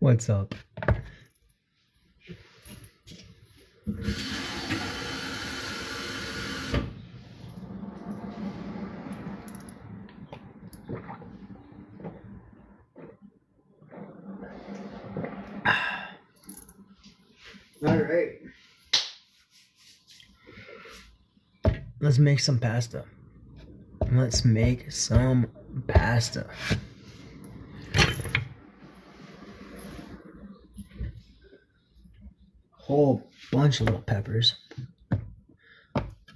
What's up? All right. Let's make some pasta. Let's make some pasta. Whole bunch of little peppers.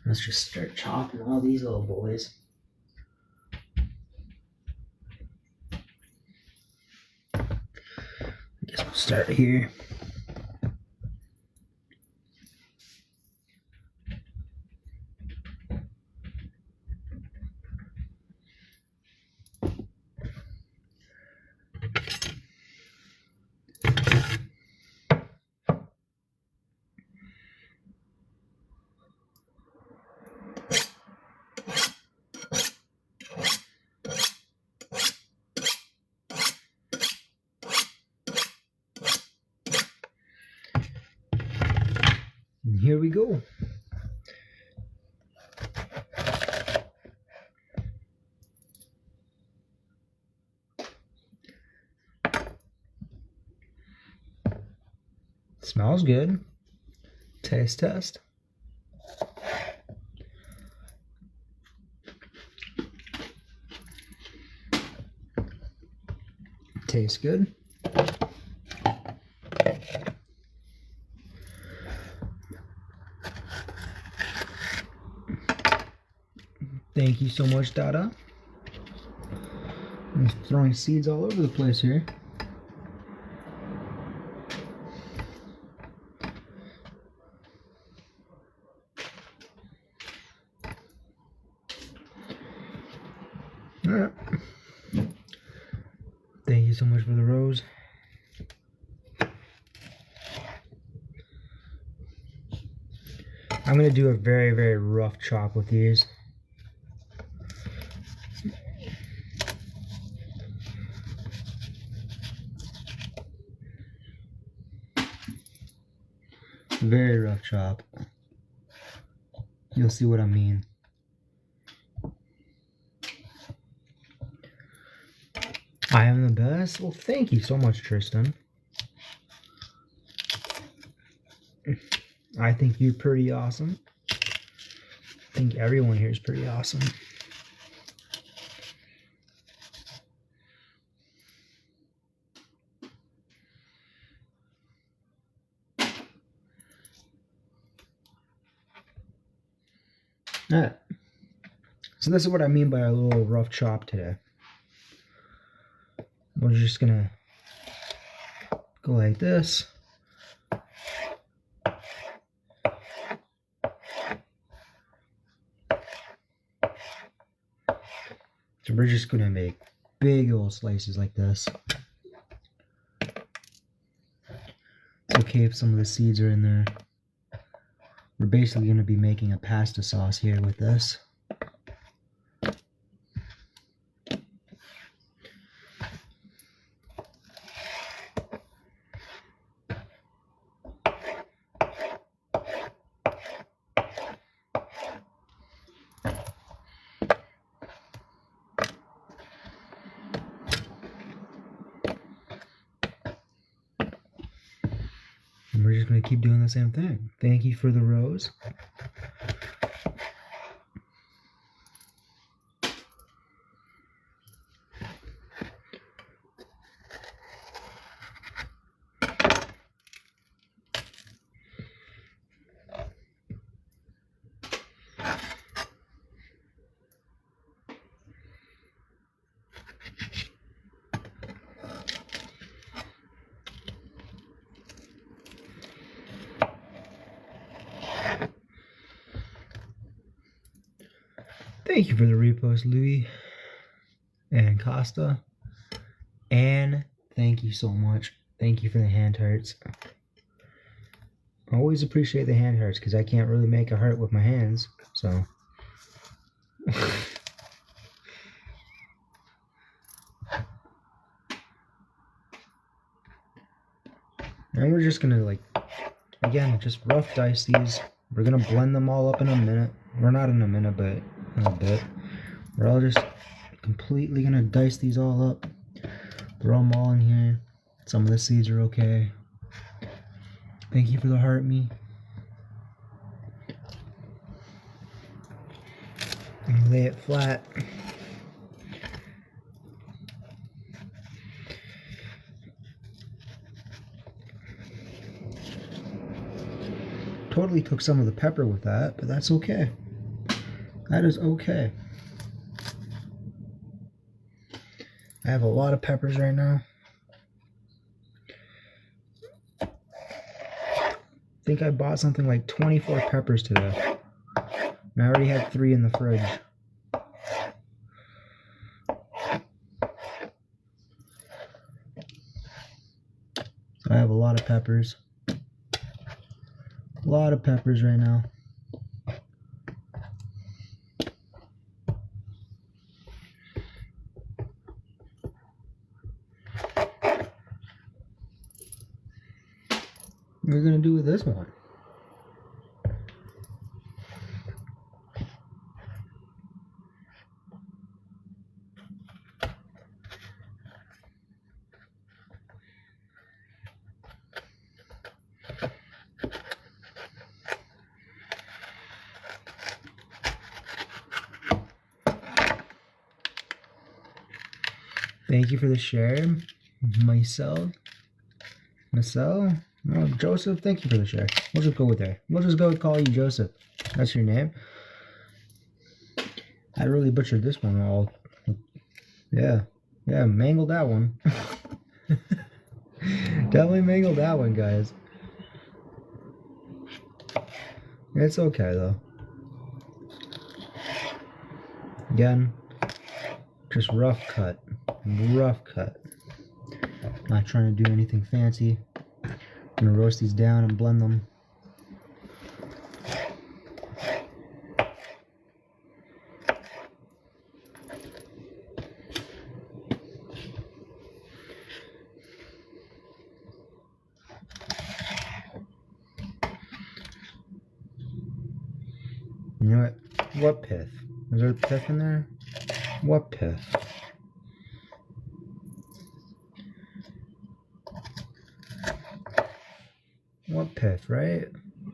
Let's just start chopping all these little boys. I guess we'll start here. And here we go. Smells good. Taste test. Tastes good. Thank you so much, Dada. I'm throwing seeds all over the place here. All right. Thank you so much for the rose. I'm going to do a very, very rough chop with these. Very rough chop. You'll see what I mean. I am the best. Well, thank you so much, Tristan. I think you're pretty awesome. I think everyone here is pretty awesome. Alright. So this is what I mean by a little rough chop today. We're just gonna go like this. So we're just gonna make big old slices like this. It's okay if some of the seeds are in there. We're basically gonna be making a pasta sauce here with this. And we're just going to keep doing the same thing. Thank you for the rose. Thank you for the repost, Louis and Costa. And thank you so much. Thank you for the hand hearts. I always appreciate the hand hearts because I can't really make a heart with my hands. So. And we're just gonna, like, again, just rough dice these. We're gonna blend them all up in a minute. Or not in a minute, but in a bit. We're all just completely gonna dice these all up. Throw them all in here. Some of the seeds are okay. Thank you for the heart, me. And lay it flat. Totally took some of the pepper with that, but that's okay. That is okay. I have a lot of peppers right now. I think I bought something like 24 peppers today. And I already had 3 in the fridge. So I have a lot of peppers. A lot of peppers right now. What are we gonna do with this one? Thank you for the share, Marcel. Oh, Joseph, thank you for the share. We'll just go with there. We'll just go call you Joseph. That's your name. I really butchered this one all. Yeah, mangled that one. Definitely mangled that one, guys. It's okay though. Again, just rough cut. Rough cut. Not trying to do anything fancy. I'm gonna roast these down and blend them. You know what? What pith? Is there pith in there? What pith? What pith, right?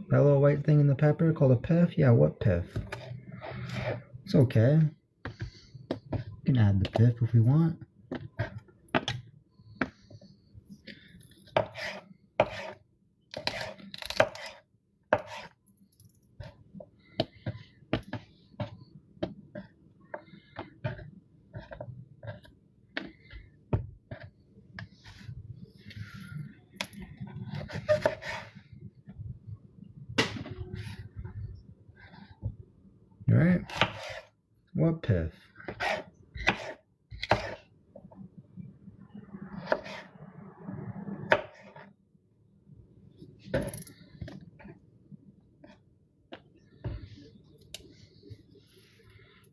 That little white thing in the pepper called a pith? Yeah, what pith? It's okay. We can add the pith if we want. Alright. What pith?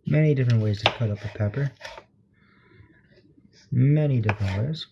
Many different ways to cut up a pepper. Many different ways.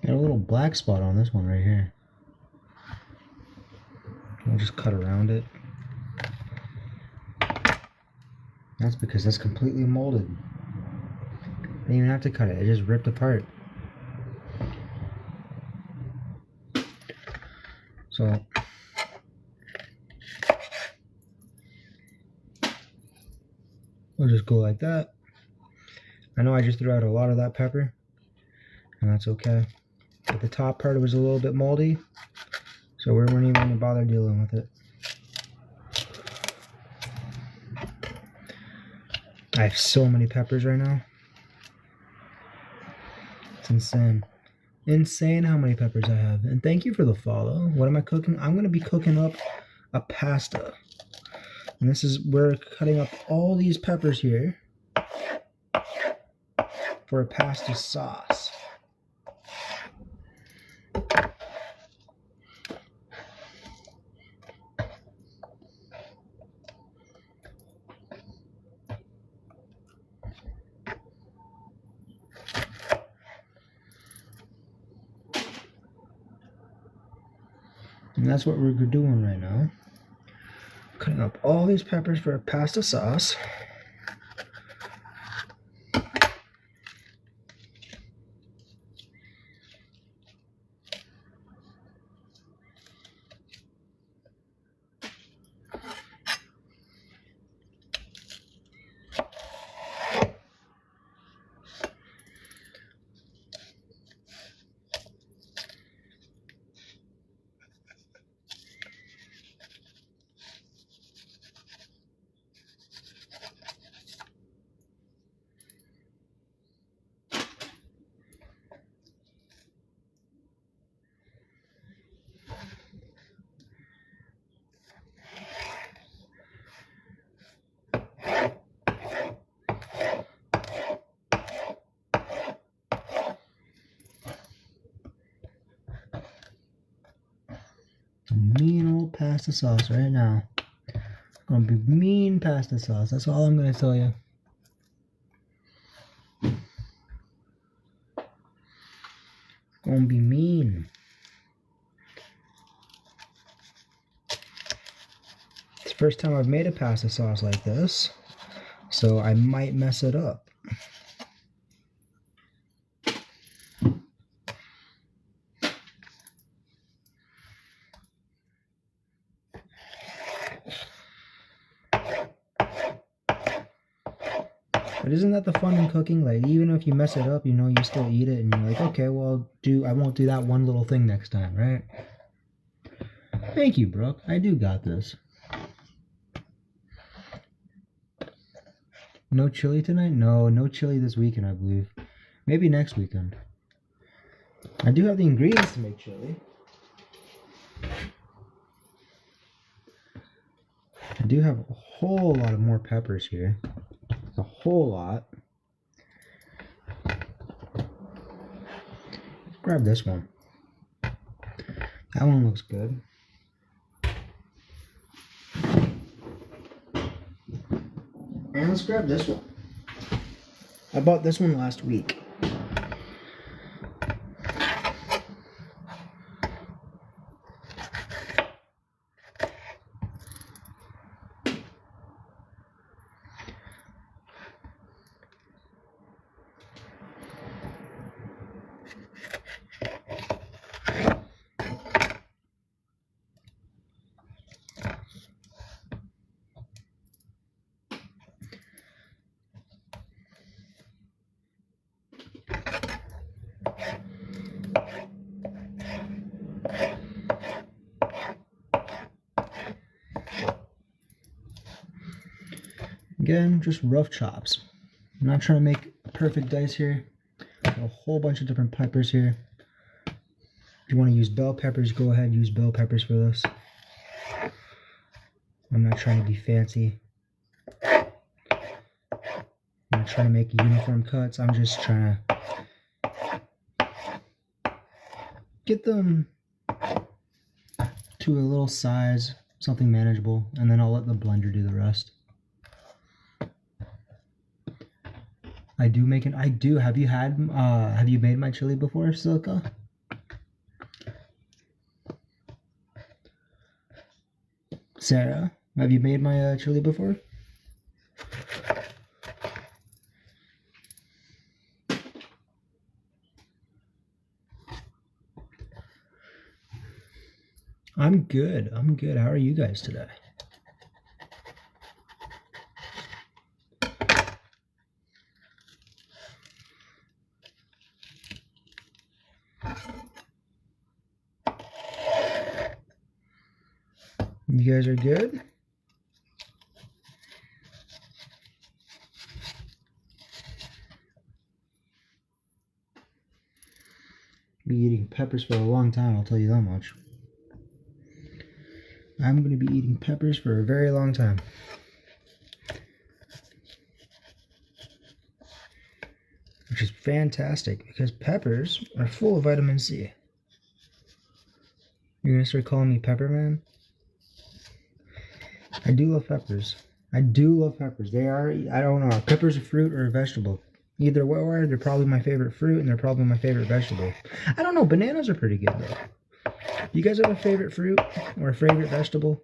Got a little black spot on this one right here. We'll just cut around it. That's because that's completely molded. didn't even have to cut it. It just ripped apart. So we'll just go like that. I know I just threw out a lot of that pepper, and that's okay. But the top part was a little bit moldy, so we weren't even going to bother dealing with it. I have so many peppers right now. It's insane. Insane how many peppers I have. And thank you for the follow. What am I cooking? I'm going to be cooking up a pasta. And this is, we're cutting up all these peppers here for a pasta sauce. And that's what we're doing right now. Cutting up all these peppers for a pasta sauce. Mean old pasta sauce right now. Gonna be mean pasta sauce. That's all I'm gonna tell you. Gonna be mean. It's the first time I've made a pasta sauce like this, so I might mess it up. But isn't that the fun in cooking? Like, even if you mess it up, you know you still eat it, and you're like, okay, well, I won't do that one little thing next time, right? Thank you, Brooke. I do got this. No chili tonight? No chili this weekend, I believe. Maybe next weekend. I do have the ingredients to make chili. I do have a whole lot of more peppers here. A whole lot. Grab this one. That one looks good. And let's grab this one. I bought this one last week. Again, just rough chops. I'm not trying to make a perfect dice here. Got a whole bunch of different peppers here. If you want to use bell peppers, go ahead, use bell peppers for this. I'm not trying to be fancy. I'm not trying to make uniform cuts. I'm just trying to get them to a little size, something manageable, and then I'll let the blender do the rest. I do, have you made my chili before, Silka? Sarah, have you made my chili before? I'm good. I'm good. How are you guys today? You guys are good? Be eating peppers for a long time, I'll tell you that much. I'm going to be eating peppers for a very long time. Which is fantastic because peppers are full of vitamin C. You're going to start calling me Pepperman? I do love peppers. I do love peppers. They are, I don't know, are peppers a fruit or a vegetable? Either way, they're probably my favorite fruit and they're probably my favorite vegetable. I don't know, bananas are pretty good though. You guys have a favorite fruit or a favorite vegetable?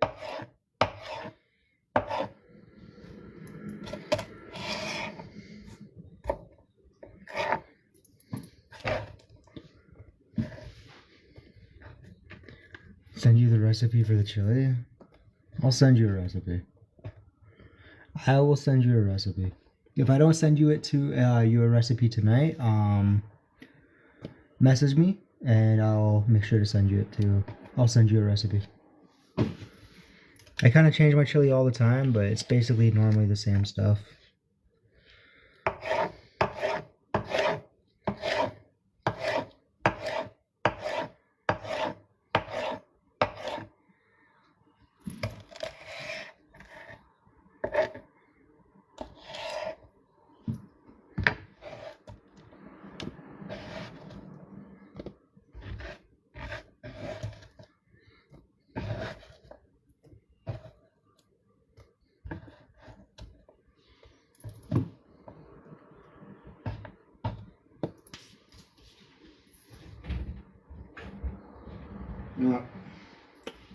Send you the recipe for the chili? I'll send you a recipe. I will send you a recipe. If I don't send you a recipe tonight, message me and I'll make sure to send you it too. I'll send you a recipe. I kind of change my chili all the time, but it's basically normally the same stuff.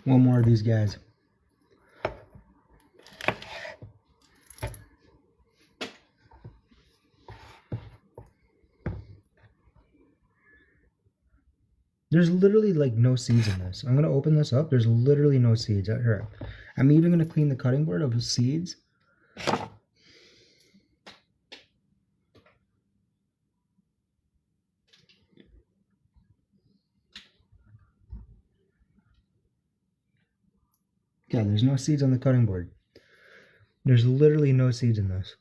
One more of these guys. There's literally like no seeds in this. I'm gonna open this up. There's literally no seeds. Here, I'm even gonna clean the cutting board of the seeds. Yeah, there's no seeds on the cutting board. There's literally no seeds in this.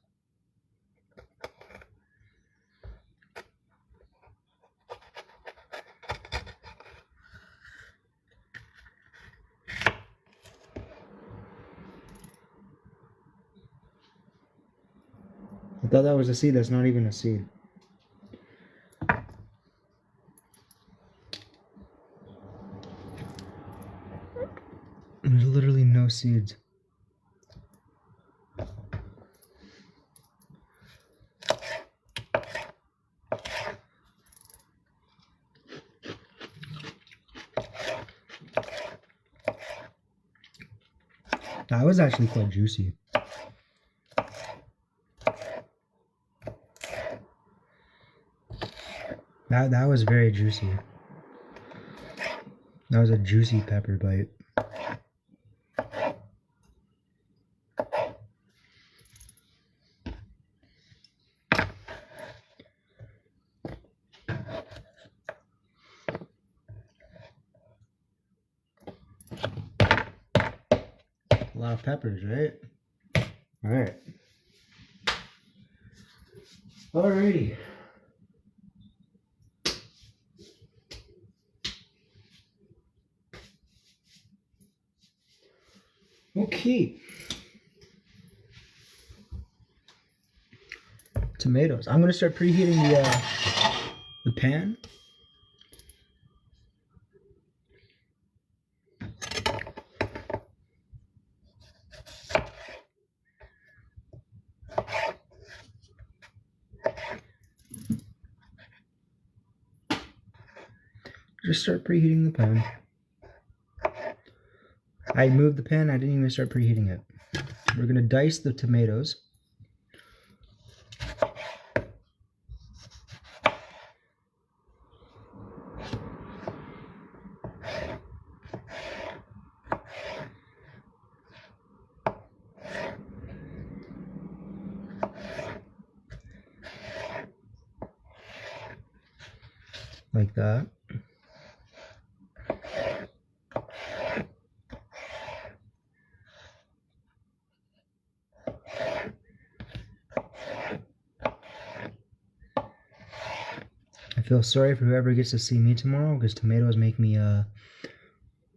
I thought that was a seed. That's not even a seed. There's literally no seeds. That was actually quite juicy. That was very juicy. That was a juicy pepper bite. A lot of peppers, right? All right. Alrighty. Okay. Tomatoes. I'm gonna start preheating the pan. Just start preheating the pan. I moved the pan, I didn't even start preheating it. We're gonna dice the tomatoes. like that. I feel sorry for whoever gets to see me tomorrow because tomatoes make me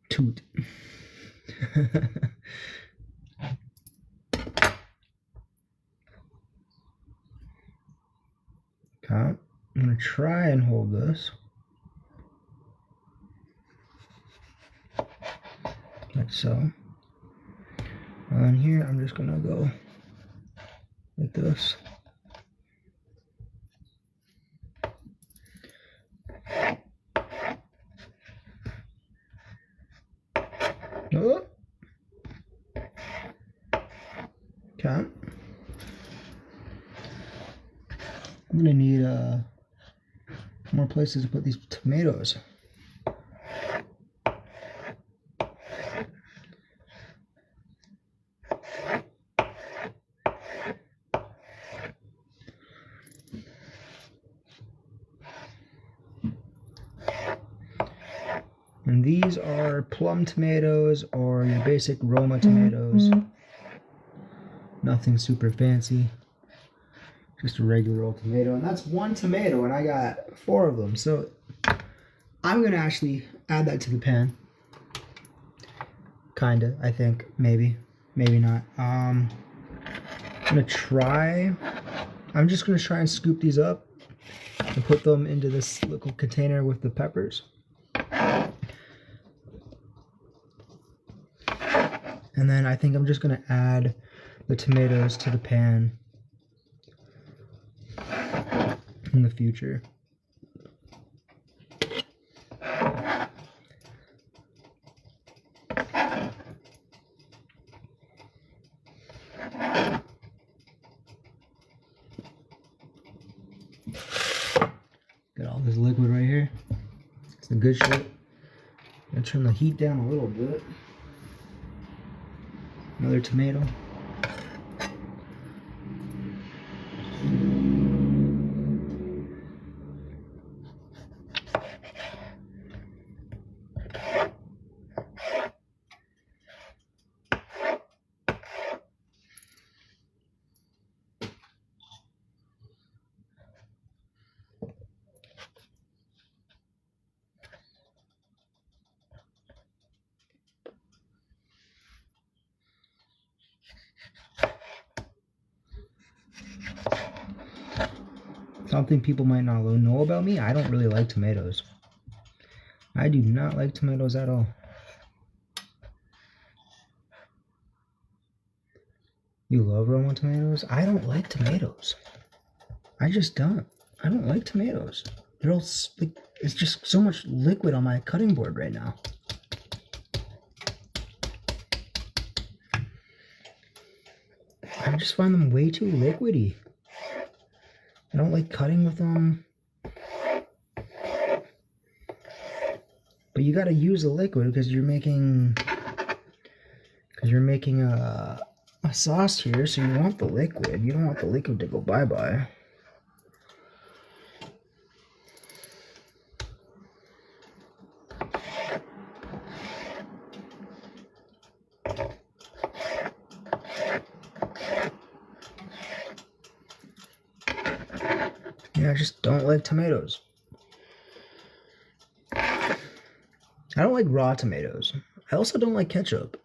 toot. Okay, I'm gonna try and hold this. Like so. And here I'm just gonna go like this. Oh. Okay. I'm gonna need more places to put these tomatoes. And these are plum tomatoes or your basic Roma tomatoes. Nothing super fancy. Just a regular old tomato. And that's one tomato and I got 4 of them. So I'm going to actually add that to the pan. Kinda, I think. Maybe. Maybe not. I'm going to try. I'm just going to try and scoop these up and put them into this little container with the peppers. And then I think I'm just going to add the tomatoes to the pan in the future. Got all this liquid right here. It's the good shit. I'm gonna turn the heat down a little bit. Another tomato. Something people might not know about me, I don't really like tomatoes. I do not like tomatoes at all. You love Roma tomatoes? I don't like tomatoes. I just don't. I don't like tomatoes. They're all like, it's just so much liquid on my cutting board right now. I just find them way too liquidy. I don't like cutting with them. But you gotta use the liquid because you're making a sauce here, so you want the liquid. You don't want the liquid to go bye-bye. Yeah, I just don't like tomatoes. I don't like raw tomatoes. I also don't like ketchup.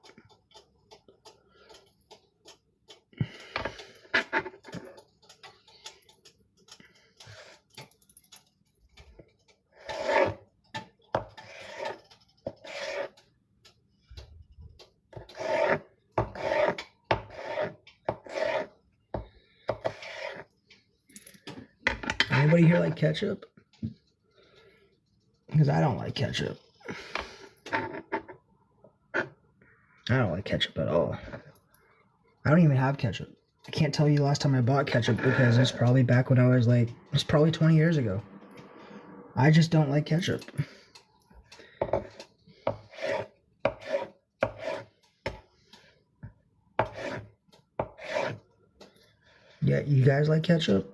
Anybody here like ketchup? Because I don't like ketchup. I don't like ketchup at all. I don't even have ketchup. I can't tell you the last time I bought ketchup because it's probably back when I was like, it's probably 20 years ago. I just don't like ketchup. Yeah, you guys like ketchup?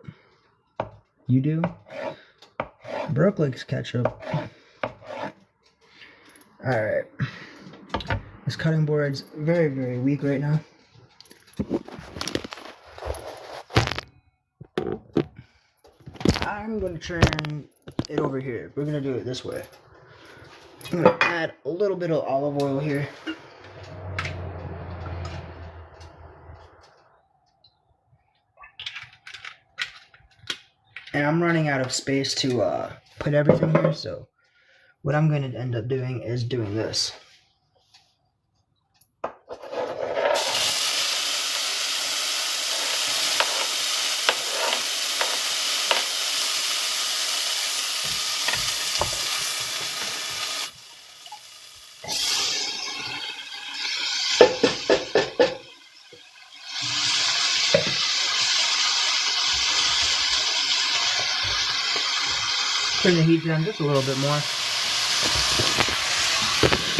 You do? Brooke likes ketchup. Alright. This cutting board's very, very weak right now. I'm going to turn it over here. We're going to do it this way. I'm going to add a little bit of olive oil here. And I'm running out of space to put everything here, so what I'm going to end up doing is doing this. Turn the heat down just a little bit more.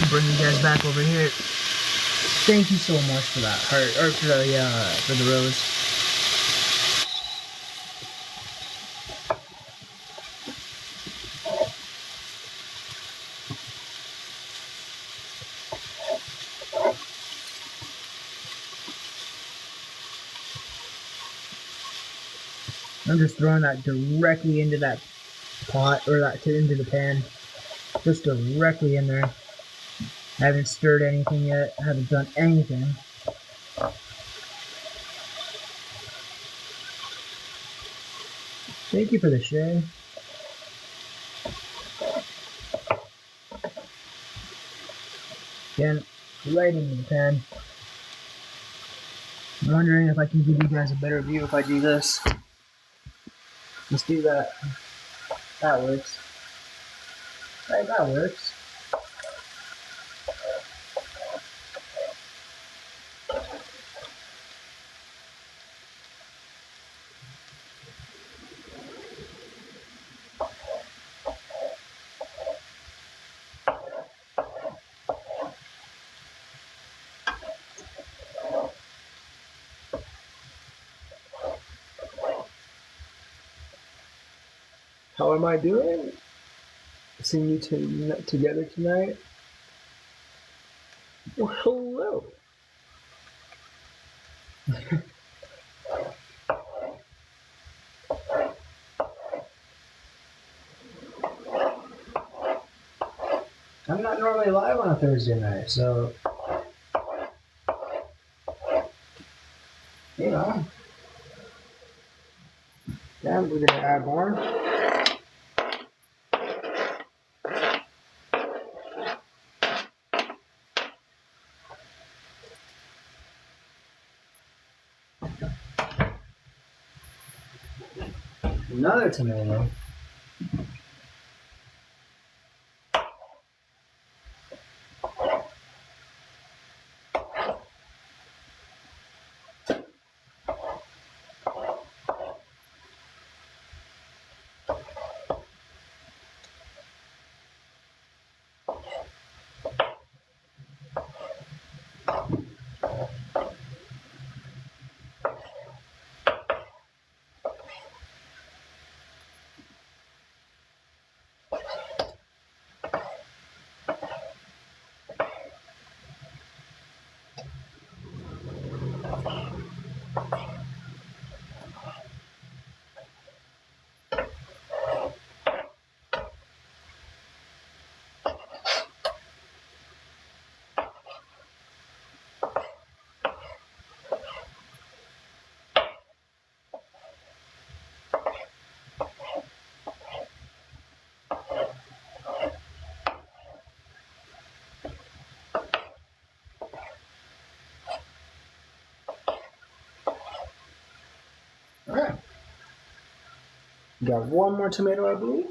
Bring you guys back over here. Thank you so much for that heart, or for the rose. I'm just throwing that directly into that pot, or into the pan. Just directly in there. I haven't stirred anything yet. I haven't done anything. Thank you for the share. Again, right into the pan. I'm wondering if I can give you guys a better view if I do this. Let's do that. That works. Right, that works. How am I doing? Seeing you together tonight? Well, hello. I'm not normally live on a Thursday night, so you know. Yeah, we're gonna add more. Another tomato. Alright. Got one more tomato, I believe.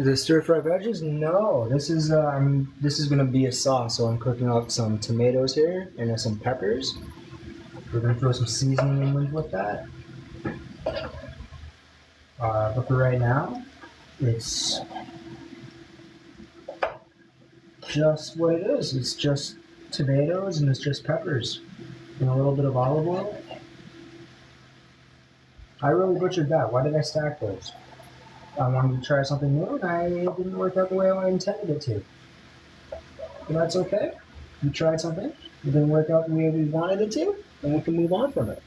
The stir-fry veggies? No, this is gonna be a sauce. So I'm cooking up some tomatoes here and some peppers. We're gonna throw some seasoning in with that. But for right now, it's just what it is. It's just tomatoes and it's just peppers and a little bit of olive oil. I really butchered that. Why did I stack those? I wanted to try something new and it didn't work out the way I intended it to. But that's okay. We tried something. It didn't work out the way we wanted it to, and we can move on from it.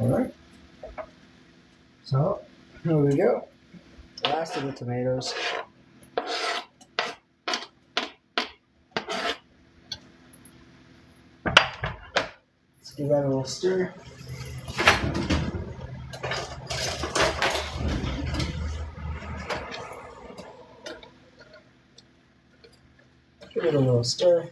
Alright. So, here we go. Last of the tomatoes. Let's give that a little stir. Give it a little stir.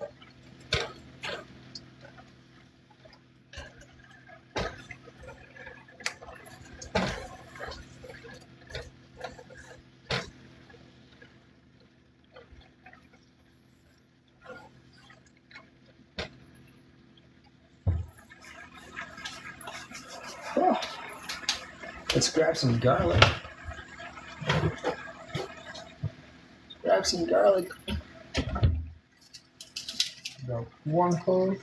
Oh, let's grab some garlic. Grab some garlic. About 1 clove.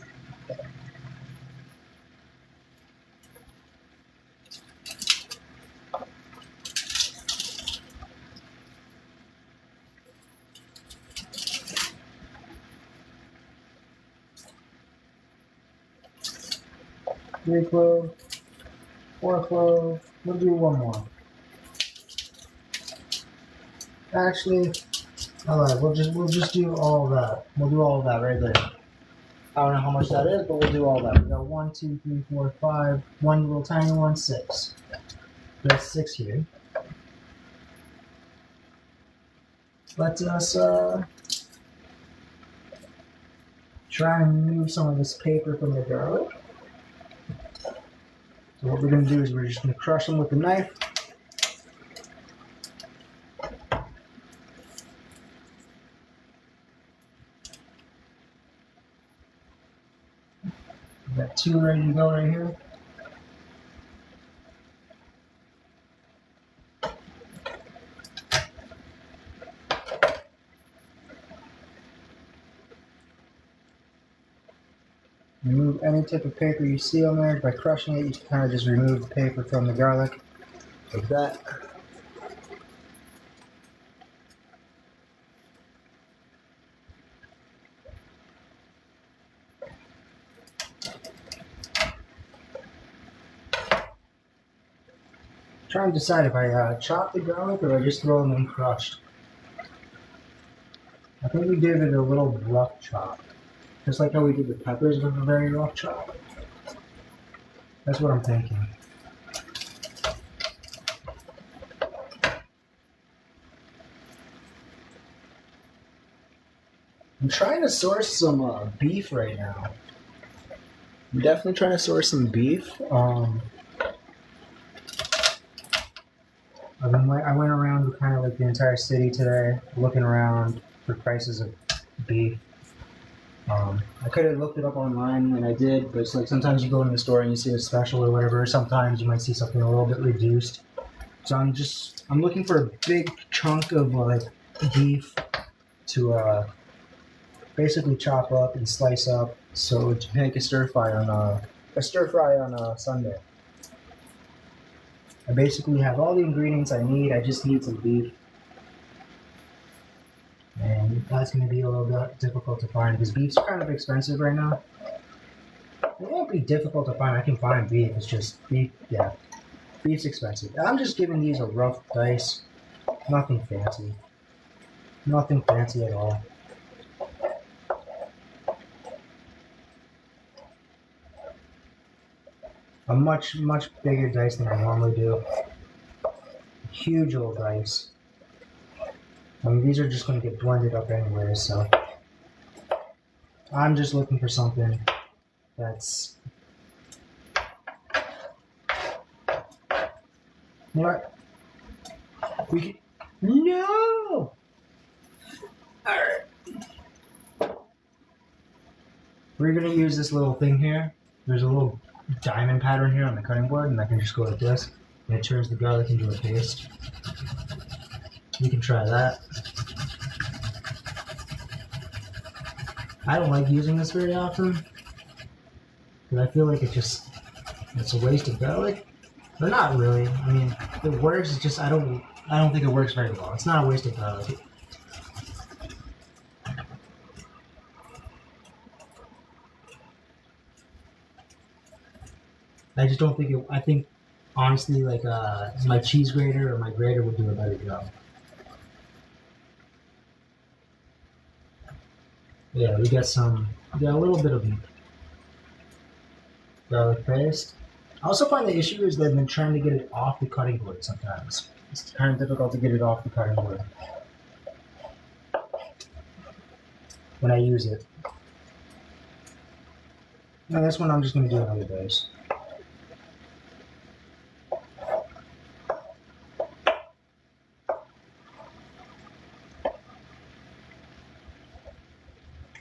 Three clove. 4 clove. We'll do one more. Actually, alright, we'll just do all of that. We'll do all of that right there. I don't know how much that is, but we'll do all that. We got 1, 2, 3, 4, 5. One little tiny one, 6. That's 6 here. Let us try and remove some of this paper from the garlic. So what we're going to do is we're just going to crush them with the knife. We've got 2 ready to go right here. Remove any type of paper you see on there. By crushing it, you can kind of just remove the paper from the garlic, like that. Trying to decide if I chop the garlic or I just throw them in crushed. I think we gave it a little rough chop. Just like how we did the peppers with a very rough chop. That's what I'm thinking. I'm trying to source some beef right now. I'm definitely trying to source some beef. I went around kind of like the entire city today, looking around for prices of beef. I could have looked it up online, and I did, but it's like sometimes you go in the store and you see a special or whatever. Sometimes you might see something a little bit reduced. So I'm looking for a big chunk of like beef to basically chop up and slice up, so to make a stir fry on Sunday. I basically have all the ingredients I need. I just need some beef. that's going to be a little bit difficult to find because beef's kind of expensive right now. It won't be difficult to find. I can find beef. It's just beef. Yeah, beef's expensive. I'm just giving these a rough dice. Nothing fancy. Nothing fancy at all. A much bigger dice than I normally do. Huge old dice. I mean, these are just going to get blended up anyway, so I'm just looking for something that's... What? We can... No! Alright. We're going to use this little thing here. There's a little diamond pattern here on the cutting board, and I can just go like this, and it turns the garlic into a paste. You can try that. I don't like using this very often, because I feel like it's a waste of garlic. But not really. I mean, it works, it's just I don't think it works very well. It's not a waste of garlic. I just don't think I think, honestly, like, my cheese grater or my grater would do a better job. Yeah, we got a little bit of garlic paste. I also find the issue is that I've been trying to get it off the cutting board sometimes. It's kind of difficult to get it off the cutting board when I use it. Now this one I'm just going to do another dice.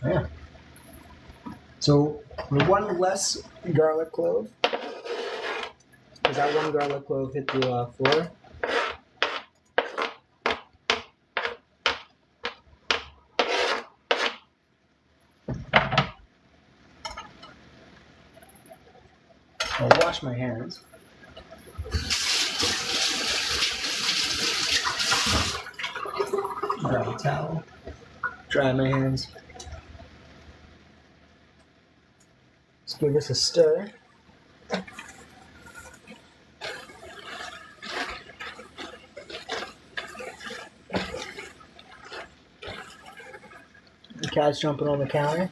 Yeah. So the one less garlic clove, because that one garlic clove hit the floor. I'll wash my hands. Grab a towel. Dry my hands. Let's give this a stir. The cat's jumping on the counter.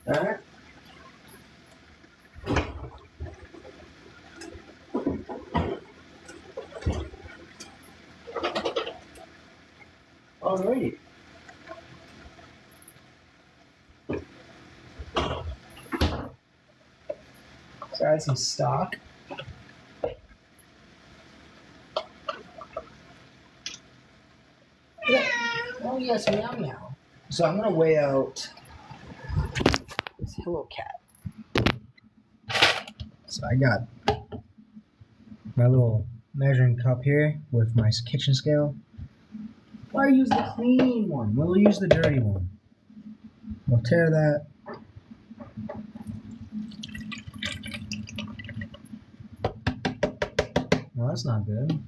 Alright. Alrighty. Let's add some stock. Yeah. Oh yes, meow meow. So I'm gonna weigh out this Hello Cat. So I got my little measuring cup here with my kitchen scale. Why use the clean one? We'll use the dirty one. We'll tear that. Well, that's not good.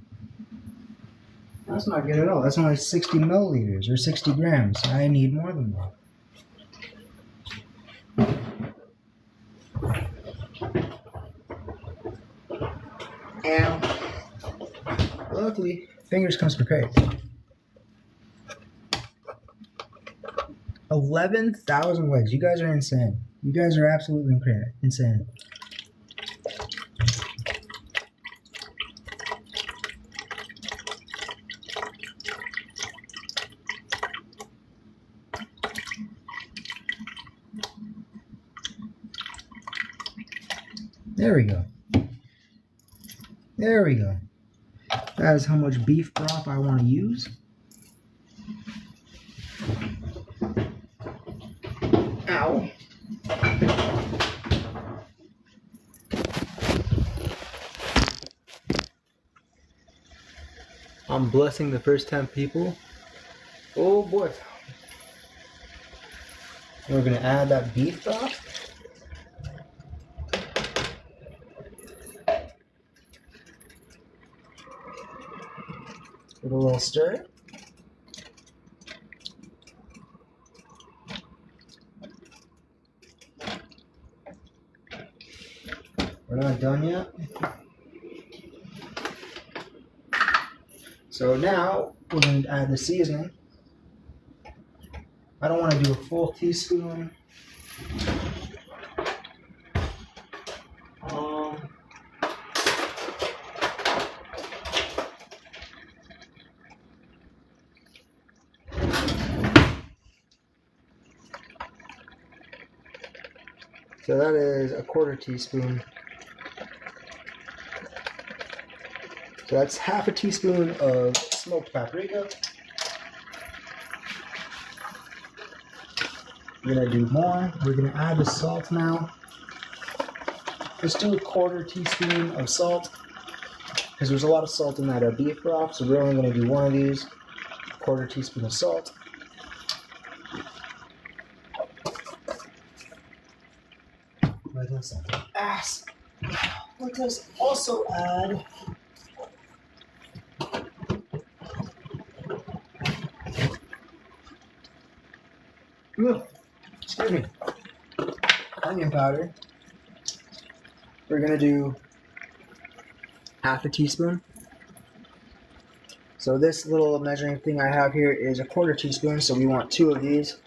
That's not good at all. That's only 60 milliliters or 60 grams. I need more than that. Ow. Luckily, fingers comes prepared. 11,000 legs. You guys are insane. You guys are absolutely insane. There we go. There we go. That is how much beef broth I want to use. Ow. I'm blessing the first 10 people. Oh boy. We're gonna add that beef broth. Give it a little stir. We're not done yet. So now we're going to add the seasoning. I don't want to do a full teaspoon. So that is a quarter teaspoon. So that's half a teaspoon of smoked paprika. We're gonna do more. We're gonna add the salt now. Let's do a quarter teaspoon of salt because there's a lot of salt in that beef broth. So we're only gonna do one of these. Quarter teaspoon of salt. Let us also add excuse me, onion powder. We're gonna do half a teaspoon. So this little measuring thing I have here is a quarter teaspoon, so we want 2 of these.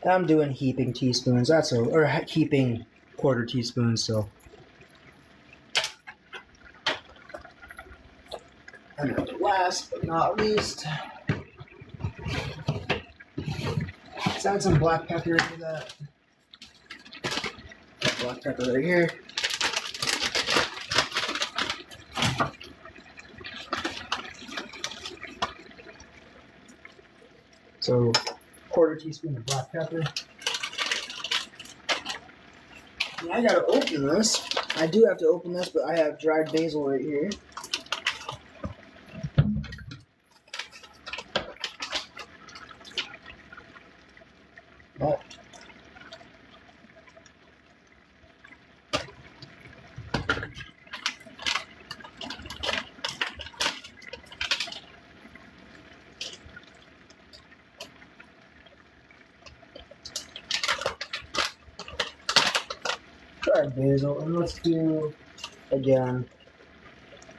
I'm doing heaping teaspoons, or heaping quarter teaspoons, so. And last but not least, let's add some black pepper into that. Black pepper right here. So, quarter teaspoon of black pepper. And I gotta open this. I do have to open this, but I have dried basil right here. Oh. Dried basil, and let's do again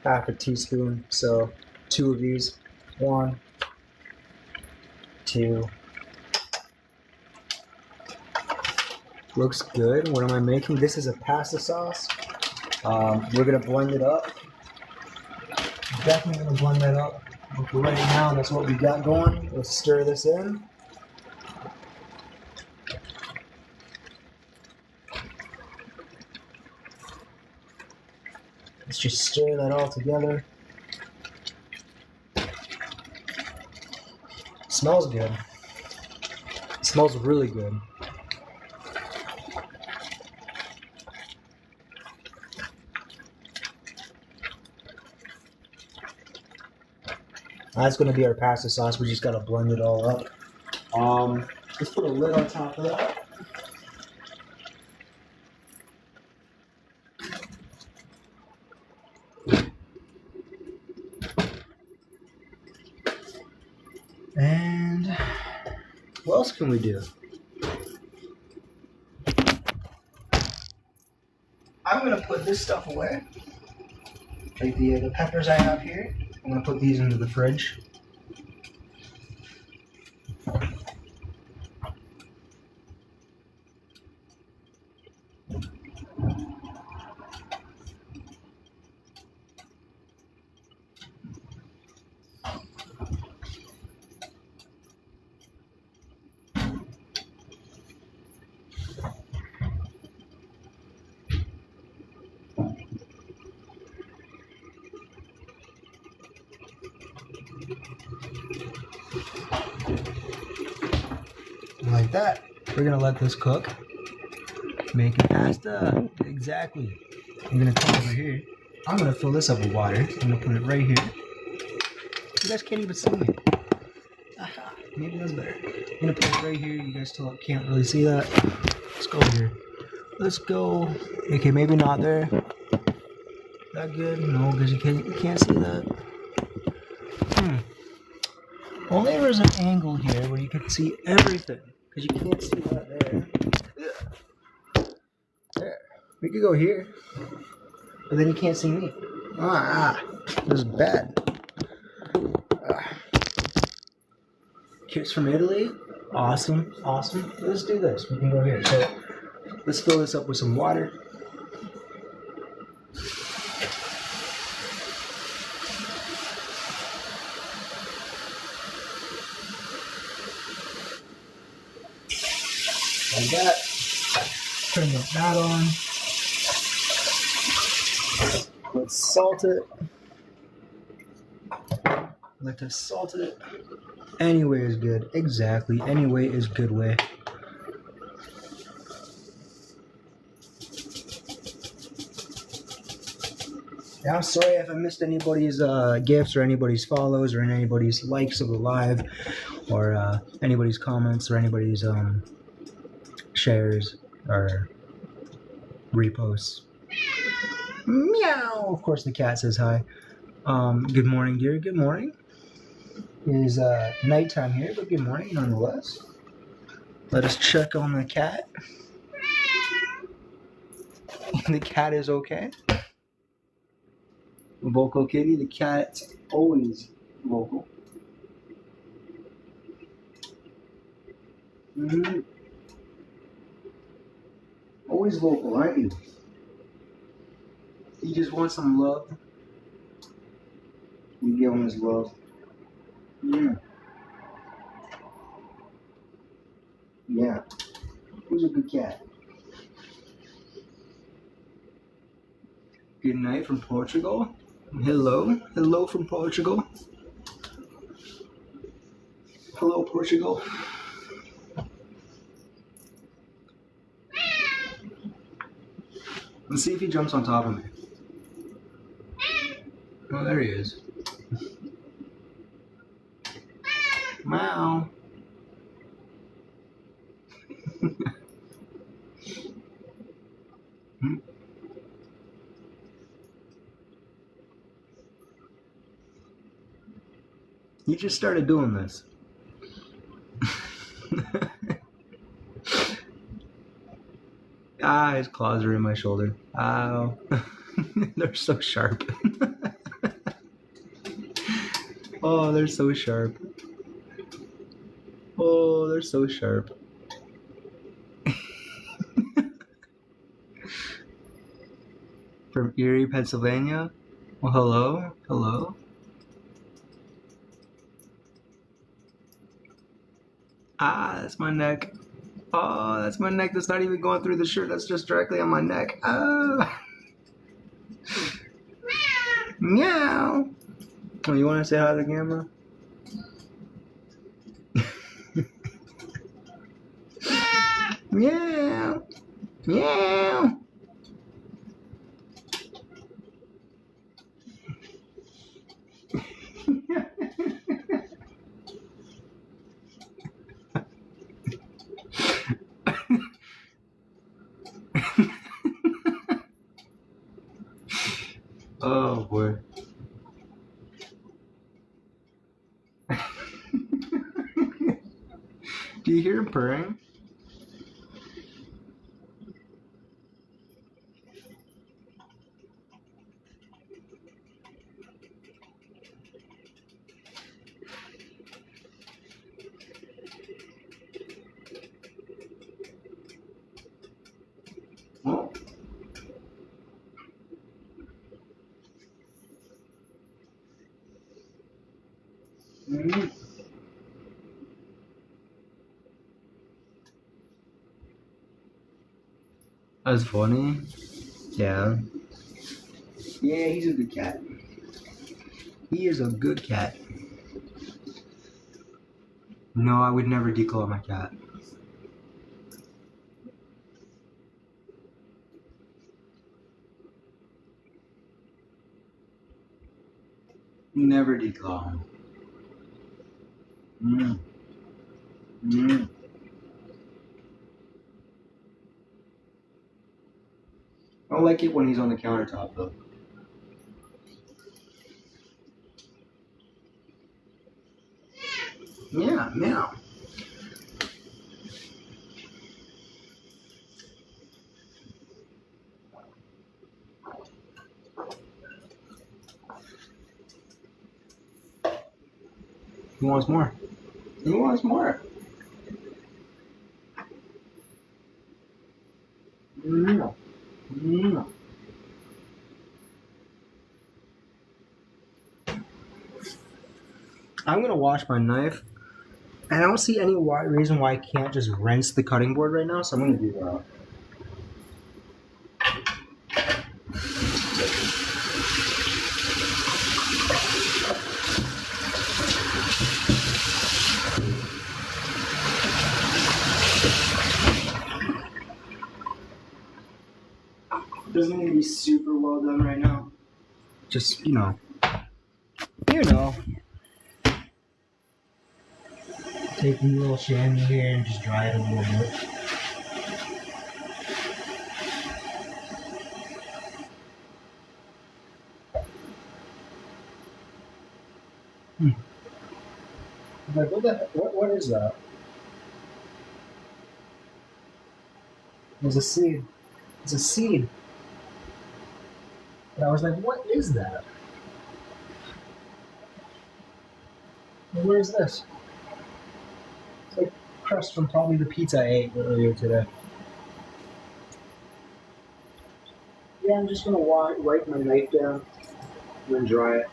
half a teaspoon. So 2 of these. 1, 2. Looks good. What am I making? This is a pasta sauce. We're gonna blend it up. Definitely gonna blend that up. But for right now, that's what we got going. Let's stir this in. Let's just stir that all together. It smells good. It smells really good. That's going to be our pasta sauce. We just got to blend it all up. Let's put a lid on top of that. And what else can we do? I'm going to put this stuff away. Like the peppers I have here. I'm going to put these into the fridge. Like that. We're gonna let this cook. Making pasta. Exactly. I'm gonna come over here. I'm gonna fill this up with water. I'm gonna put it right here. You guys can't even see me. Aha. maybe that's better. I'm gonna put it right here. You guys still can't really see that. Let's go here. Let's go. Okay, maybe not there. That good? No, because you can't see that. Only there's an angle here where you can see everything. Because you can't see that there. There. We could go here. But then you can't see me. This is bad. Kids from Italy. Awesome. Let's do this. We can go here. So let's fill this up with some water. Like that. Turn that on. Let's salt it. Let us salt it. Any way is good. Exactly. Any way is good way. Yeah, I'm sorry if I missed anybody's gifts or anybody's follows or anybody's likes of the live or anybody's comments or anybody's shares or reposts. Meow. Of course, the cat says hi. Good morning, dear. Good morning. It is nighttime here, but good morning nonetheless. Let us check on the cat. The cat is okay. Vocal kitty, the cat's always vocal. Always vocal, aren't you? You just want some love. You give him his love. Yeah. Who's a good cat? Good night from Portugal. Hello from Portugal. Hello, Portugal. Let's see if he jumps on top of me. Oh, there he is. Meow. He just started doing this. His claws are in my shoulder. Ow. They're so sharp. Oh, they're so sharp. Oh, they're so sharp. From Erie, Pennsylvania. Well, hello. That's my neck. Oh, that's my neck. That's not even going through the shirt. That's just directly on my neck. Meow. Oh, you want to say hi to the camera? Meow. Meow. Oh boy. Do you hear him purring? Oh. That's funny. Yeah. Yeah, he's a good cat. He is a good cat. No, I would never declaw my cat. Never declaw him. Mm. I don't like it when he's on the countertop though. Yeah, meow. He wants more. He wants more. No. No. I'm gonna wash my knife. And I don't see any reason why I can't just rinse the cutting board right now, so I'm gonna do that. Doesn't need to be super well done right now. Just, you know. Take a little chamois here and just dry it a little bit. Like, what is that? There's a seed. It's a seed. And I was like, what is that? And where is this? It's like crust from probably the pizza I ate earlier today. Yeah, I'm just gonna wipe my knife down and then dry it.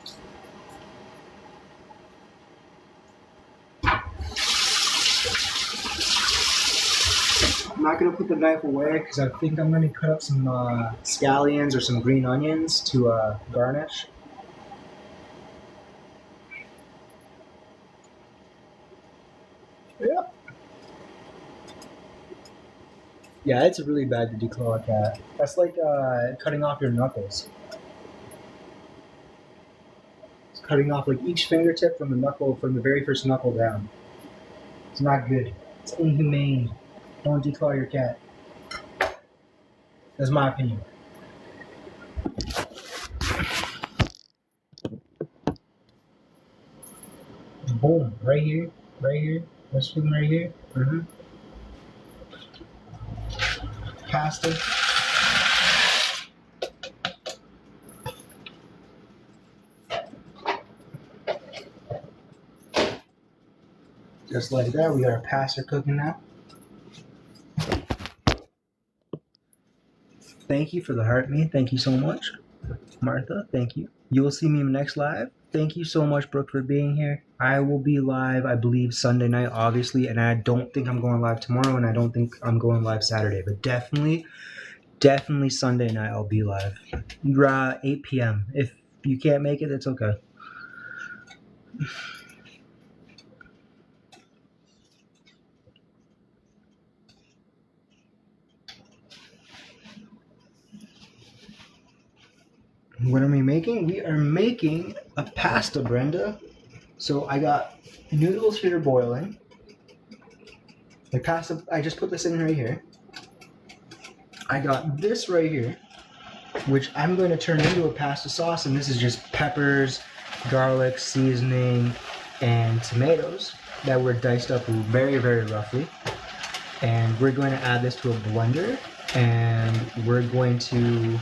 I'm not gonna put the knife away because I think I'm gonna cut up some scallions or some green onions to garnish. Yep. Yeah, it's really bad to declaw a cat. That's like cutting off your knuckles. It's cutting off like each fingertip from the knuckle, from the very first knuckle down. It's not good. It's inhumane. Don't declaw your cat. That's my opinion. Boom. Right here. Right here. This one right here. Mm-hmm. Pasta. Just like that, we got our pasta cooking now. Thank you for the heart me. Thank you so much. Martha, thank you. You will see me in the next live. Thank you so much, Brooke, for being here. I will be live, I believe, Sunday night, obviously, and I don't think I'm going live tomorrow, and I don't think I'm going live Saturday, but definitely Sunday night I'll be live. 8 p.m. If you can't make it, it's okay. What are we making? We are making a pasta, Brenda. So I got noodles here boiling. The pasta, I just put this in right here. I got this right here, which I'm going to turn into a pasta sauce, and this is just peppers, garlic, seasoning, and tomatoes that were diced up very, very roughly. And we're going to add this to a blender, and we're going to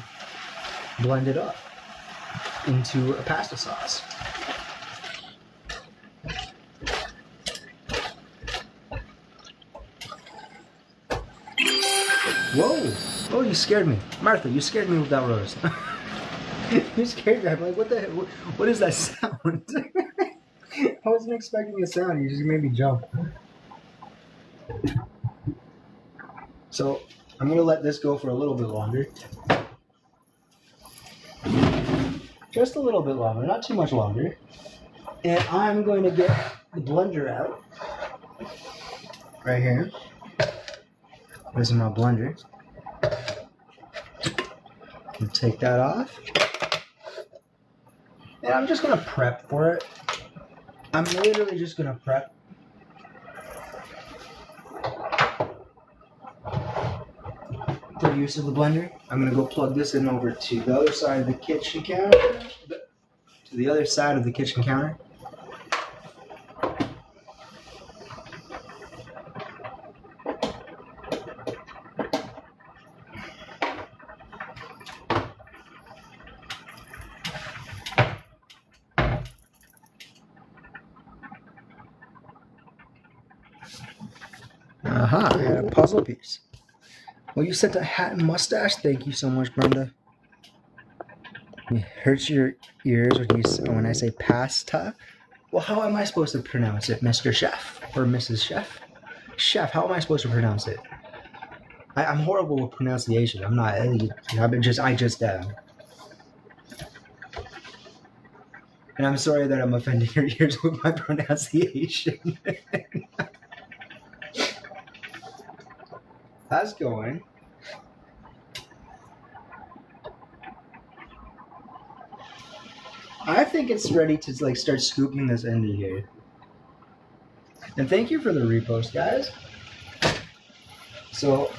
blend it up into a pasta sauce. Whoa! Oh, you scared me. Martha, you scared me with that rose. You scared me. I'm like, what the heck? What is that sound? I wasn't expecting a sound. You just made me jump. So, I'm going to let this go for a little bit longer. Just a little bit longer, not too much longer. And I'm going to get the blender out. Right here. This is my blender. And take that off. And I'm just going to prep for it. I'm literally just going to prep. for use of the blender. I'm gonna go plug this in over to the other side of the kitchen counter. To the other side of the kitchen counter. Aha, I had a puzzle piece. Well, you sent a hat and mustache. Thank you so much, Brenda. It hurts your ears when I say pasta. Well, how am I supposed to pronounce it, Mr. Chef or Mrs. Chef? Chef, how am I supposed to pronounce it? I'm horrible with pronunciation. I'm not. I just am. And I'm sorry that I'm offending your ears with my pronunciation. How's it going? I think it's ready to like start scooping this into here. And thank you for the repost, guys. So,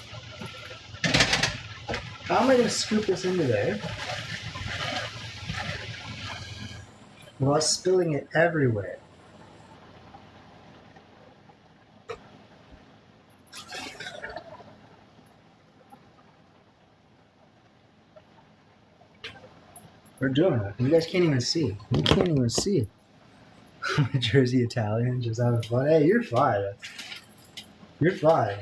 how am I going to scoop this into there without spilling it everywhere? We're doing it. You guys can't even see. You can't even see. Jersey Italian just having fun. Hey, you're fine. You're fine.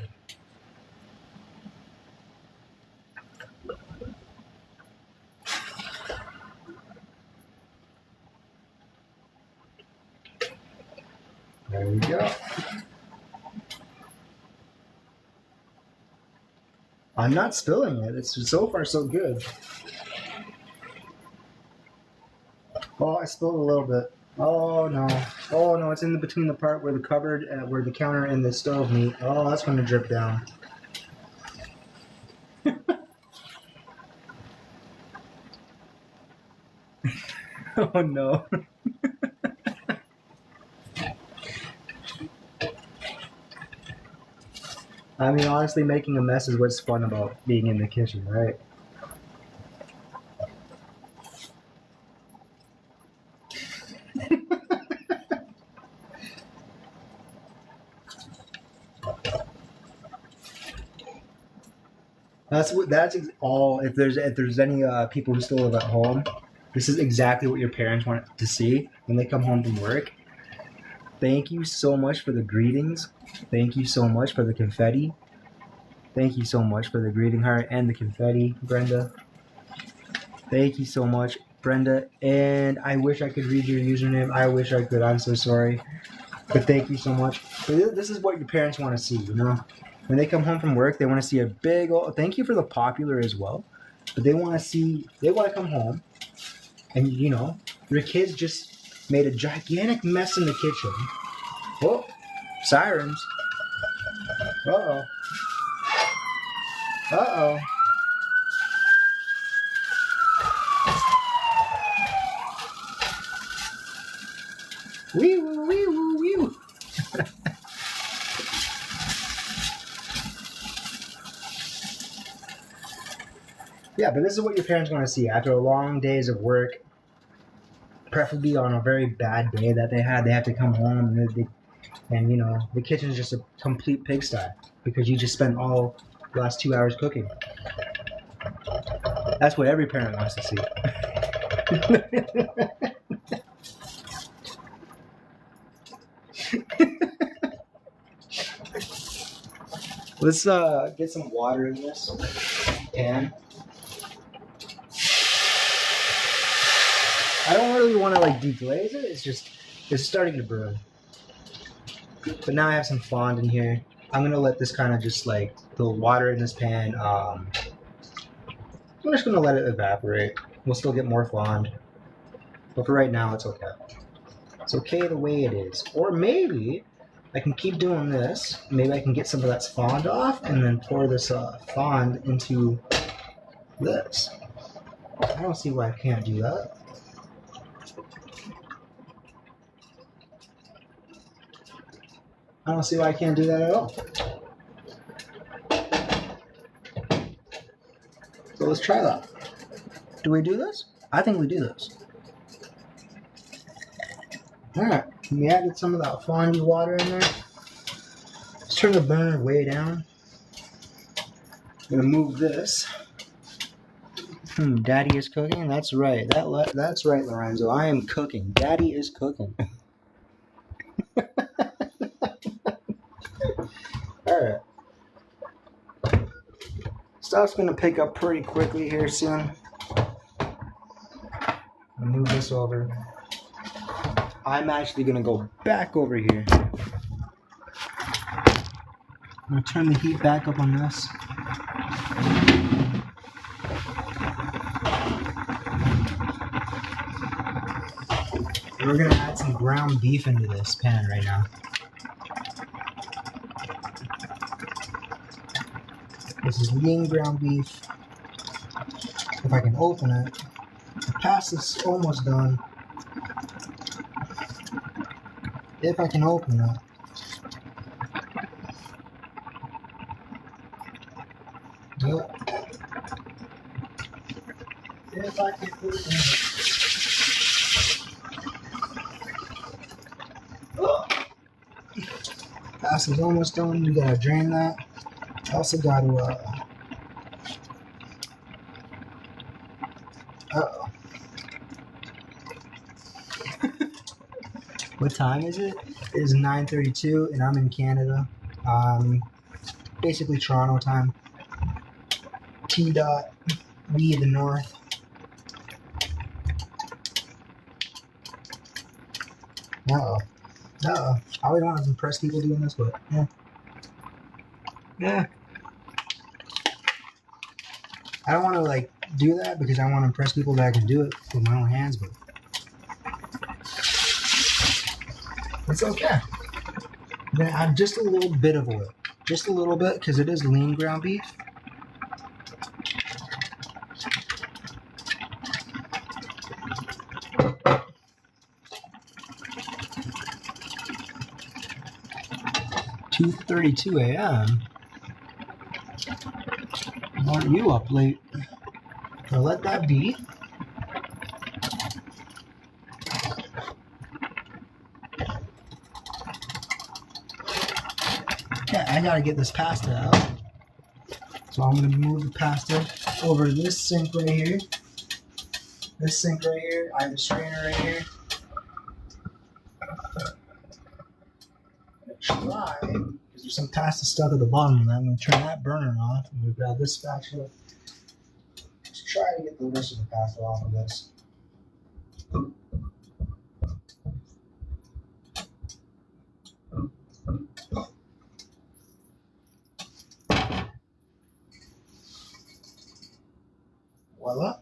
There we go. I'm not spilling it. It's so far so good. Oh, I spilled a little bit. Oh no. Oh no, it's in between the part where the cupboard, where the counter and the stove meet. Oh, that's going to drip down. Oh no. I mean, honestly, making a mess is what's fun about being in the kitchen, right? That's all. If there's any people who still live at home, this is exactly what your parents want to see when they come home from work. Thank you so much for the greetings. Thank you so much for the confetti. Thank you so much for the greeting heart and the confetti, Brenda. Thank you so much, Brenda. And I wish I could read your username. I wish I could. I'm so sorry. But thank you so much. But this is what your parents want to see, you know? When they come home from work, they want to see a big old... Thank you for the popular as well. But they want to come home and, you know, your kids just made a gigantic mess in the kitchen. Oh, sirens. Uh-oh. Uh-oh. Wee-woo, wee-woo, wee-woo. Yeah, but this is what your parents want to see. After long days of work, preferably on a very bad day that they have to come home and you know, the kitchen's just a complete pigsty because you just spent all the last 2 hours cooking. That's what every parent wants to see. Let's get some water in this pan. I don't really want to like deglaze it. It's starting to burn. But now I have some fond in here. I'm gonna let this kind of just like the water in this pan. I'm just gonna let it evaporate. We'll still get more fond, but for right now, it's okay. It's okay the way it is. Or maybe I can keep doing this. Maybe I can get some of that fond off and then pour this fond into this. I don't see why I can't do that. I don't see why I can't do that at all. let's try that. Do we do this? I think we do this. Alright, we added some of that fondue water in there. Let's turn the burner way down. I'm gonna move this. Daddy is cooking? That's right. That's right, Lorenzo. I am cooking. Daddy is cooking. Alright. Stuff's gonna pick up pretty quickly here soon. I'll move this over. I'm actually gonna go back over here. I'm gonna turn the heat back up on this. We're gonna add some ground beef into this pan right now. This is lean ground beef. If I can open it, the pasta is almost done. If I can open it. Yep. If I can open it. Pasta's almost done. You gotta drain that. Also got to uh-oh. What time is it? It is 9:32 and I'm in Canada. Basically Toronto time. T-dot, we the north. Uh-oh. I always want to impress people doing this, but yeah. Yeah. I don't want to like do that because I want to impress people that I can do it with my own hands, but it's okay. I'm gonna add just a little bit of oil. Just a little bit because it is lean ground beef. "2:32 a.m. Why aren't you up late?" I'll let that be. Yeah, I gotta get this pasta out. So I'm gonna move the pasta over to this sink right here. This sink right here. I have a strainer right here. Try, because there's some pasta stuck at the bottom of that. I'm going to turn that burner off. I'm going to grab this spatula. Let's try to get the rest of the pasta off of this. Voila.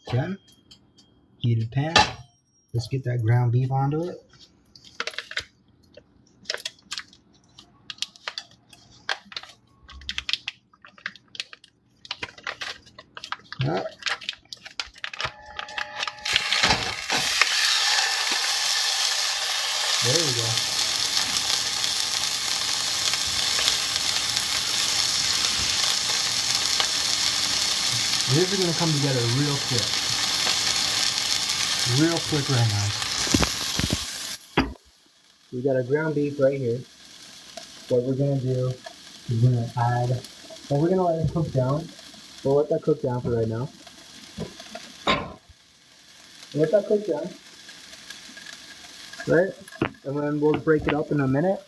Okay. Heated pan. Let's get that ground beef onto it. Yep. There we go. This is going to come together real quick. Real quick right now. We got our ground beef right here. What we're going to do is we're going to add, well, we're going to let it cook down. We'll let that cook down for right now. Let that cook down. Right? And then we'll break it up in a minute.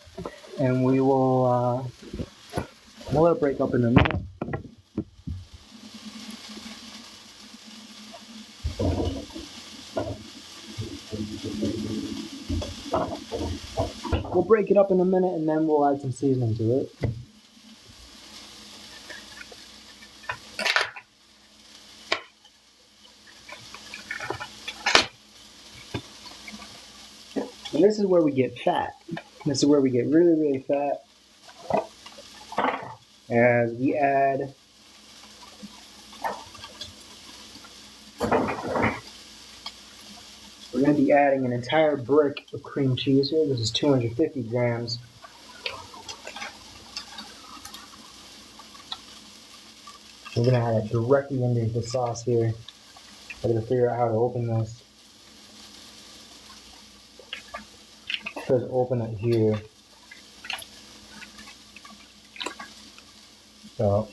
And we will, we'll let it break up in a minute. We'll break it up in a minute and then we'll add some seasoning to it. And this is where we get fat. This is where we get really, really fat. As we add we're going to be adding an entire brick of cream cheese here. This is 250 grams. We're gonna add it directly into the sauce here. I gotta figure out how to open this. It says open it here. So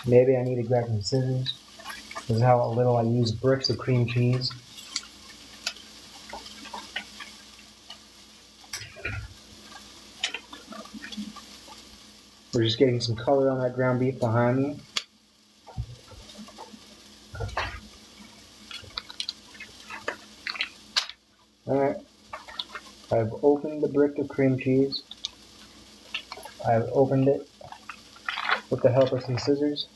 maybe I need to grab some scissors. This is how little I use bricks of cream cheese. We're just getting some color on that ground beef behind me. Alright, I've opened the brick of cream cheese. I've opened it with the help of some scissors.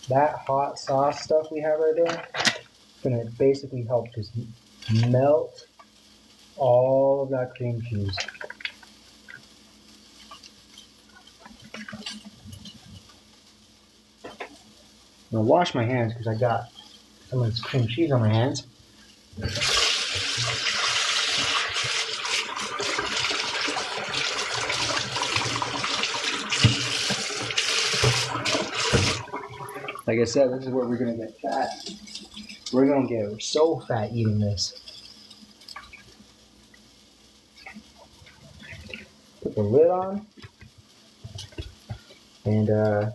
That hot sauce stuff we have right there is going to basically help just melt all of that cream cheese. I'm going to wash my hands because I got some of this cream cheese on my hands. Like I said, this is where we're going to get fat. We're going to get so fat eating this. Put the lid on. And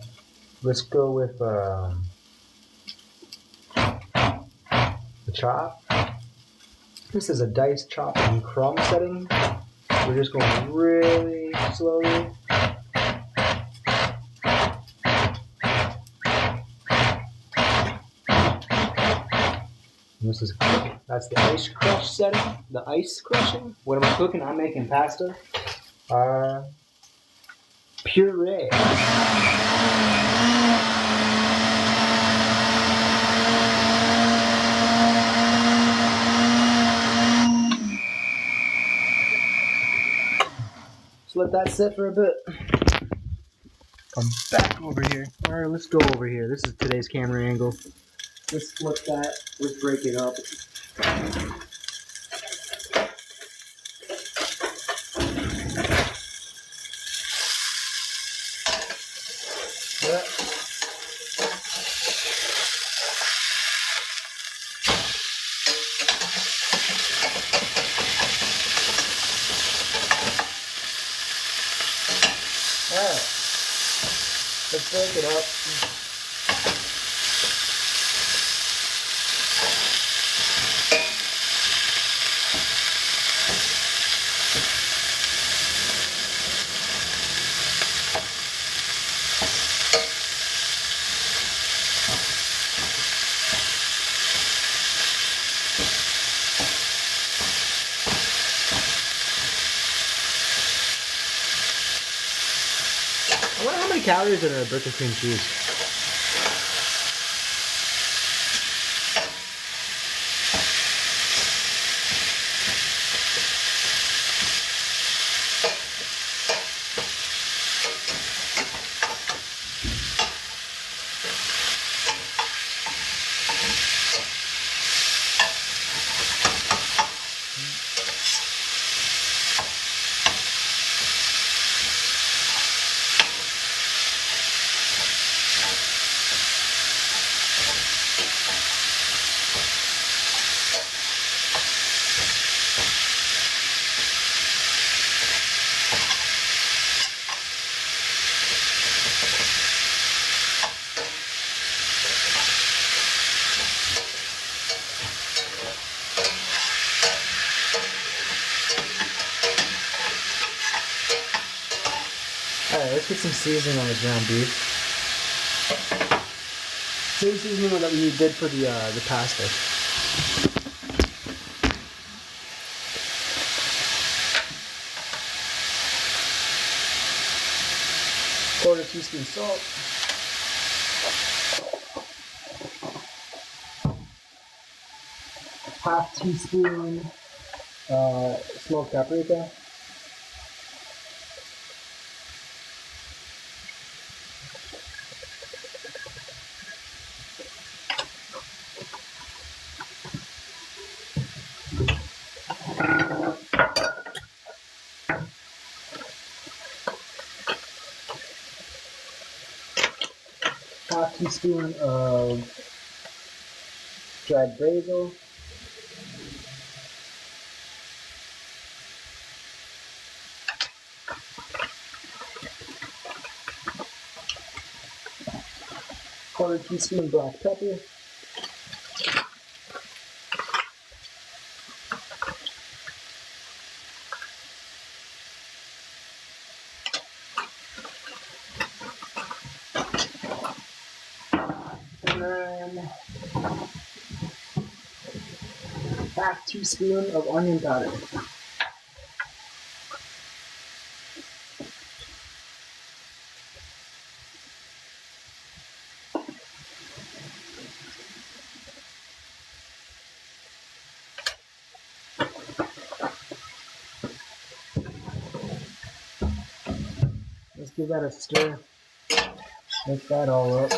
let's go with the chop. This is a diced chop and crumb setting. We're just going really slowly. This is that's the ice crush setting. The ice crushing. What am I cooking? I'm making pasta. Puree. Just let that sit for a bit. Come back over here. Alright, let's go over here. This is today's camera angle. Let's flip that. Let's break it up. Yeah. Alright. Let's break it up. I wonder how many calories are in a brick of cream cheese. Alright, let's get some seasoning on this ground beef. Same seasoning that we did for the pasta. Quarter teaspoon salt. Half teaspoon smoked paprika. teaspoon of dried basil. Quarter teaspoon black pepper. And then half teaspoon of onion powder. Let's give that a stir. Mix that all up.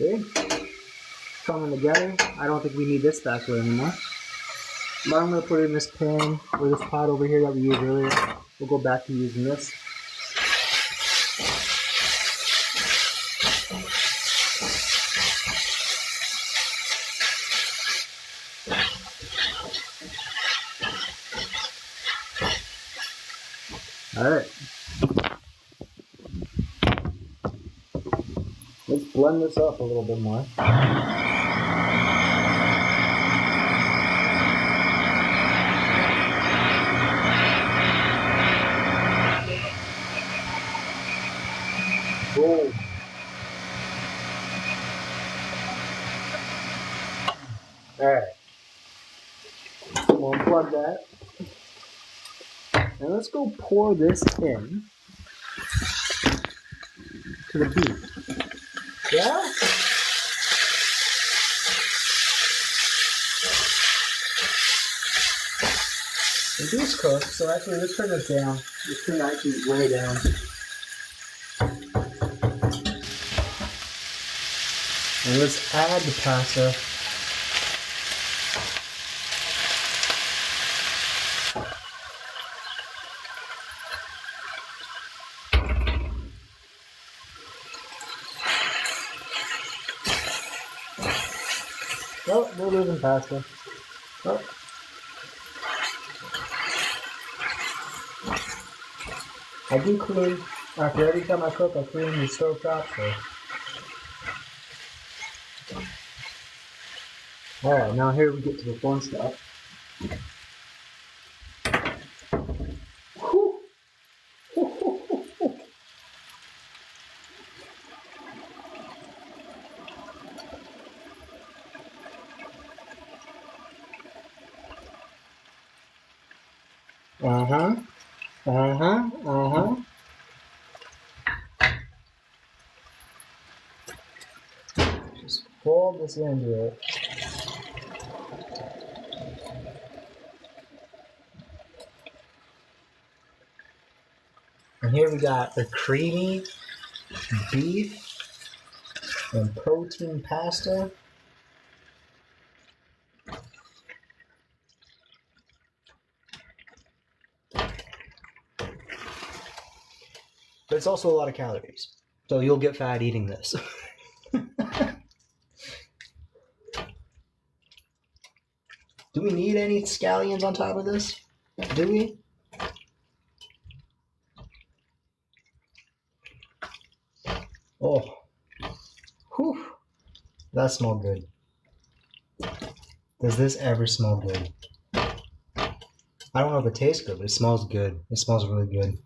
Okay, coming together. I don't think we need this spatula anymore. But I'm going to put it in this pan or this pot over here that we used earlier. We'll go back to using this. Alright. Let's blend this up a little bit more. Boom. Alright. We'll unplug that. And let's go pour this in to the beef. Yeah? The beef's cooked, so actually let's turn this down. Let's turn that heat way down. And let's add the pasta. Oh, we're losing pasta. Oh. I do clean, after every time I cook, I clean the stove top, so. Alright, now here we get to the fun stuff. Just fold this into it. And here we got the creamy beef and protein pasta. But it's also a lot of calories. So you'll get fat eating this. Do we need any scallions on top of this? Do we? Oh. Whew. That smells good. Does this ever smell good? I don't know if it tastes good, but it smells good. It smells really good.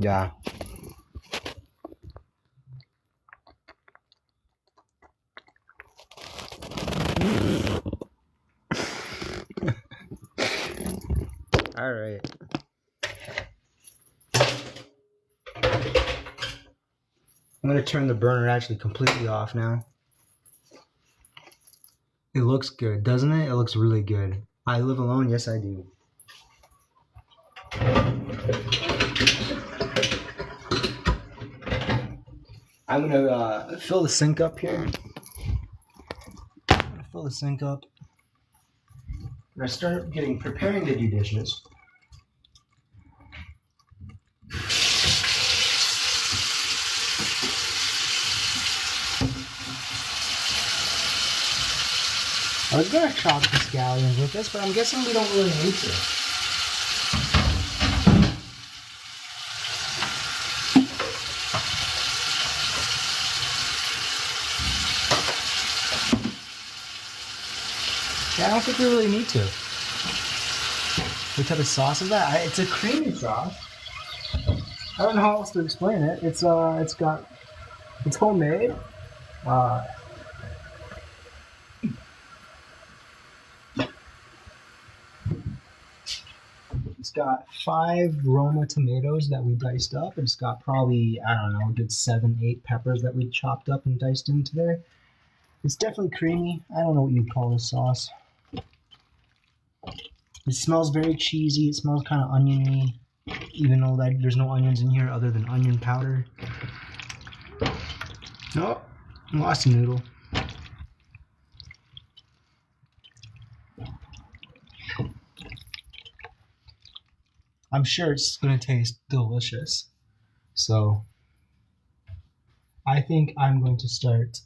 Yeah. All right. I'm going to turn the burner actually completely off now. It looks good, doesn't it? It looks really good. I live alone? Yes, I do. I'm going to fill the sink up here. Fill the sink up. I'm going to start preparing to do dishes. I was going to chop the scallions with this, but I'm guessing we don't really need to. Yeah, I don't think we really need to. What type of sauce is that? It's a creamy sauce. I don't know how else to explain it. It's homemade. It's got 5 Roma tomatoes that we diced up. It's got probably, I don't know, a good 7, 8 peppers that we chopped up and diced into there. It's definitely creamy. I don't know what you'd call this sauce. It smells very cheesy. It smells kind of oniony, even though there's no onions in here other than onion powder. Oh, lost a noodle. I'm sure it's going to taste delicious. So I think I'm going to start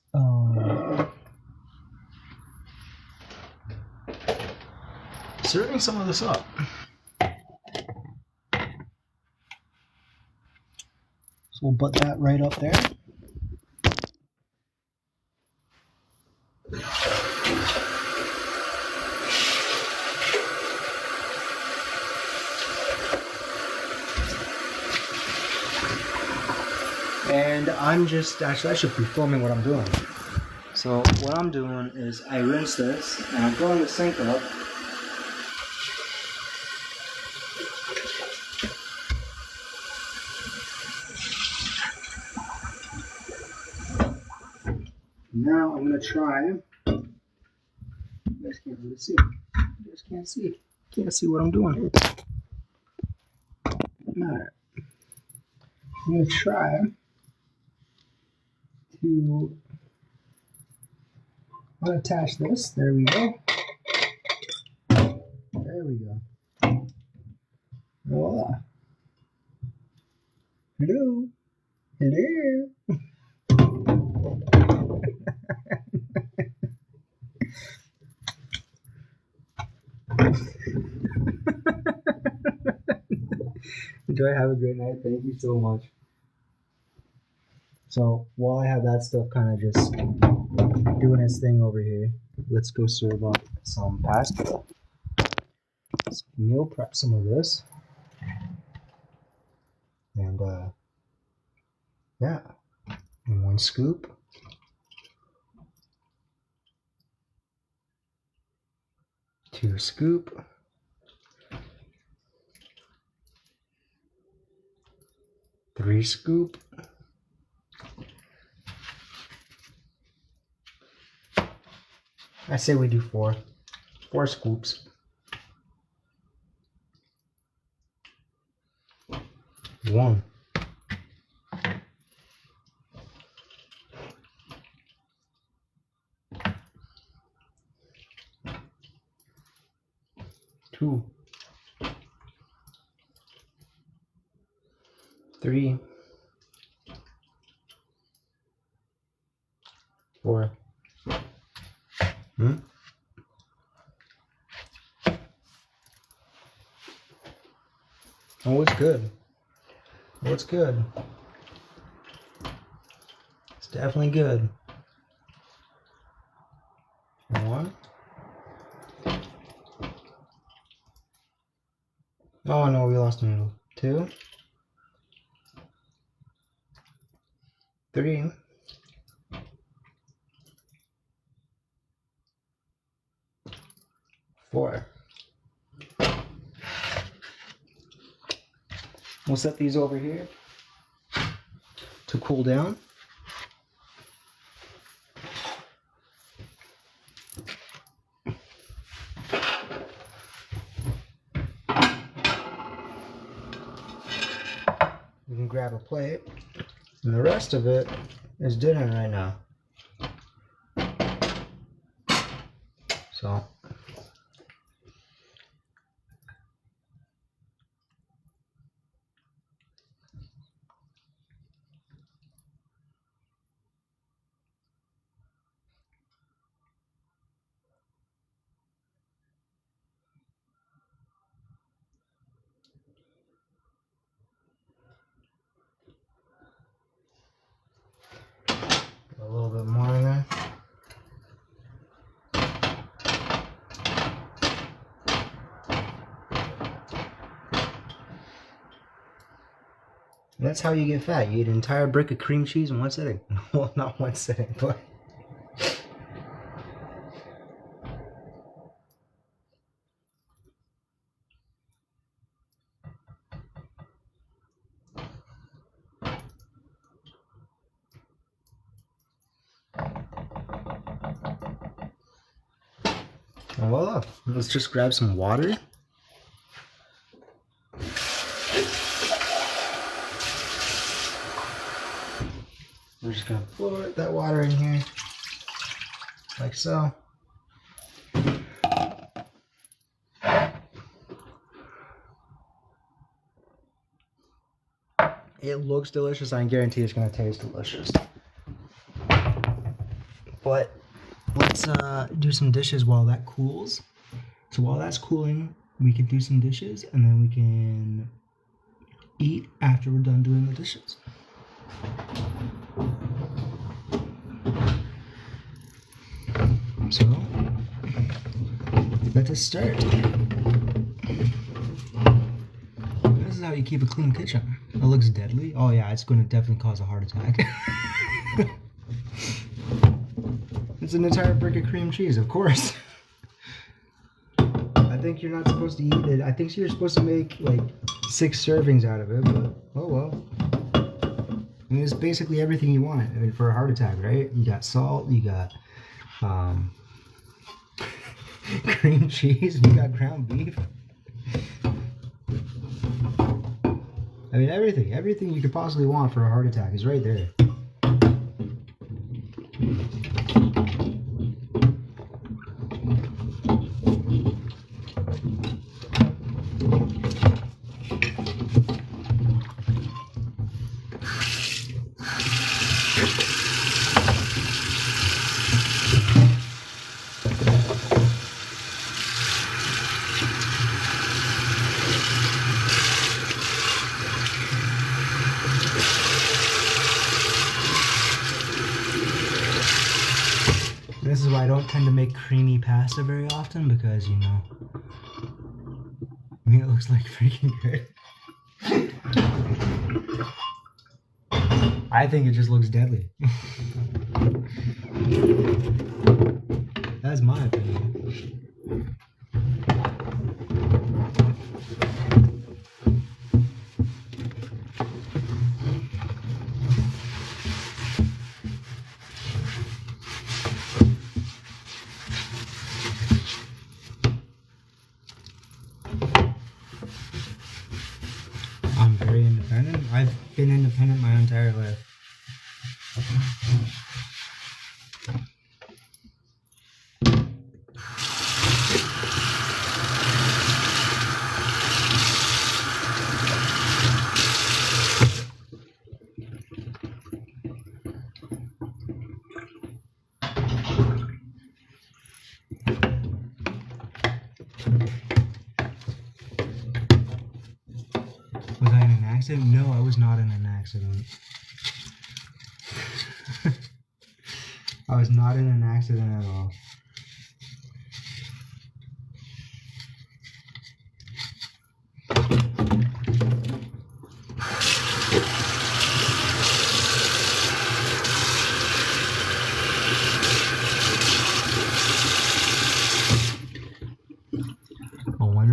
serving some of this up. So we'll put that right up there. And I'm just, actually I should be filming what I'm doing. So what I'm doing is I rinse this and I'm filling the sink up. Now I'm going to try, you guys can't really see, you guys can't see what I'm doing. Alright, I'm going to try to unattach this, there we go, there we go, voila, hello, hello. Enjoy, have a great night. Thank you so much. So while I have that stuff kind of just doing its thing over here, let's go serve up some pasta. Let's meal prep some of this. And yeah, and 1 scoop. Two scoop. Three scoop. I say we do 4. 4 scoops. 1. 2. 3. 4. Oh, it's good. Oh, it's good. It's definitely good. 1. Oh no, we lost a noodle. 2. 3, 4. We'll set these over here to cool down. You can grab a plate, and the rest of it is dinner right now. So a little bit more in there. That's how you get fat. You eat an entire brick of cream cheese in one sitting. Well, not one sitting, but... And voila. Let's just grab some water. We're just gonna pour that water in here, like so. It looks delicious. I guarantee it's gonna taste delicious. But let's do some dishes while that cools. So while that's cooling, we can do some dishes, and then we can eat after we're done doing the dishes. So let us start. This is how you keep a clean kitchen. It looks deadly. Oh yeah, it's going to definitely cause a heart attack. It's an entire brick of cream cheese, of course. I think you're not supposed to eat it. I think you're supposed to make like 6 servings out of it, but oh well. I mean, it's basically everything you want. I mean, for a heart attack, right? You got salt, you got cream cheese, you got ground beef. I mean, everything you could possibly want for a heart attack is right there. This is why I don't tend to make creamy pasta very often, because, you know, I mean, it looks like freaking good. I think it just looks deadly. That's my opinion. I'm very independent. I've been independent my entire life. Was I in an accident? No, I was not in an accident. I was not in an accident at all.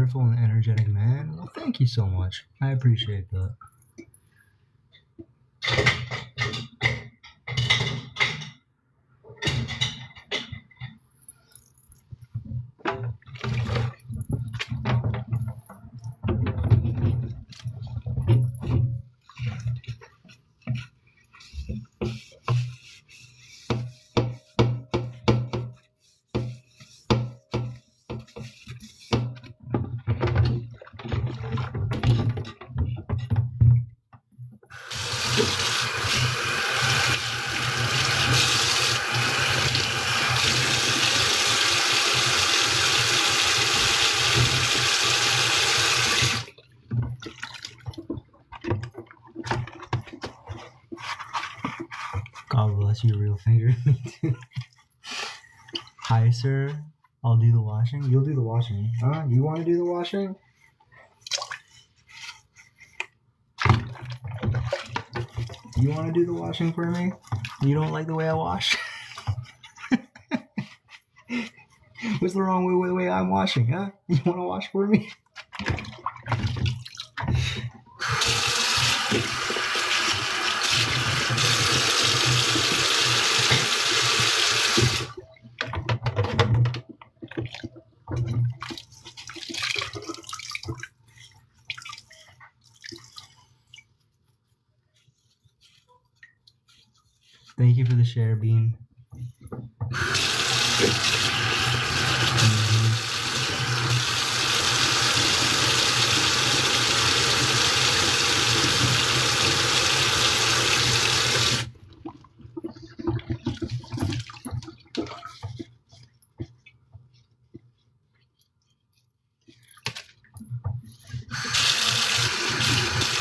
wonderful and energetic man. Well, thank you so much. I appreciate that. God bless you, real finger. Me too. Hi, sir. I'll do the washing. You'll do the washing. Huh? You want to do the washing? You want to do the washing for me? You don't like the way I wash? What's the wrong with the way I'm washing, huh? You want to wash for me? Thank you for the share, Bean.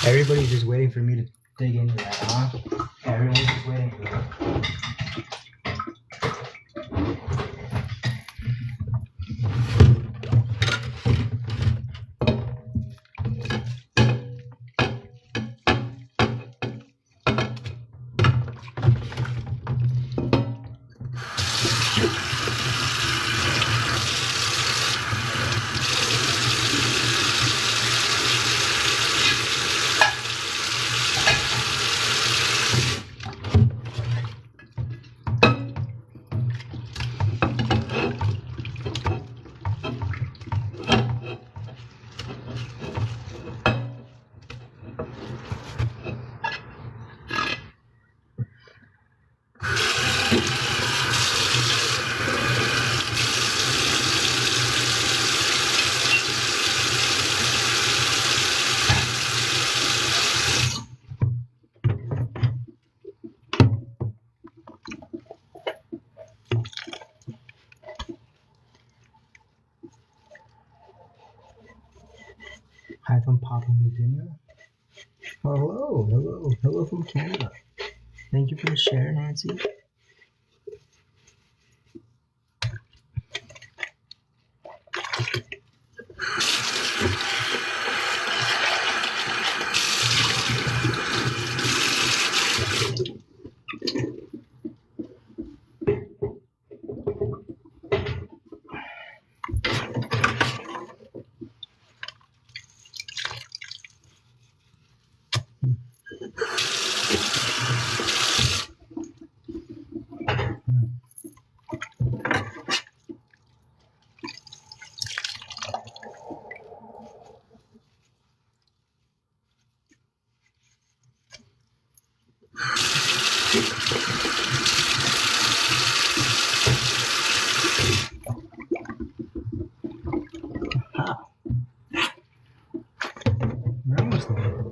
Everybody's just waiting for me to dig into that, huh? Everyone's just waiting for that. Hi from Papua New Guinea. Oh, hello from Canada. Thank you for the share, Nancy. We're almost there.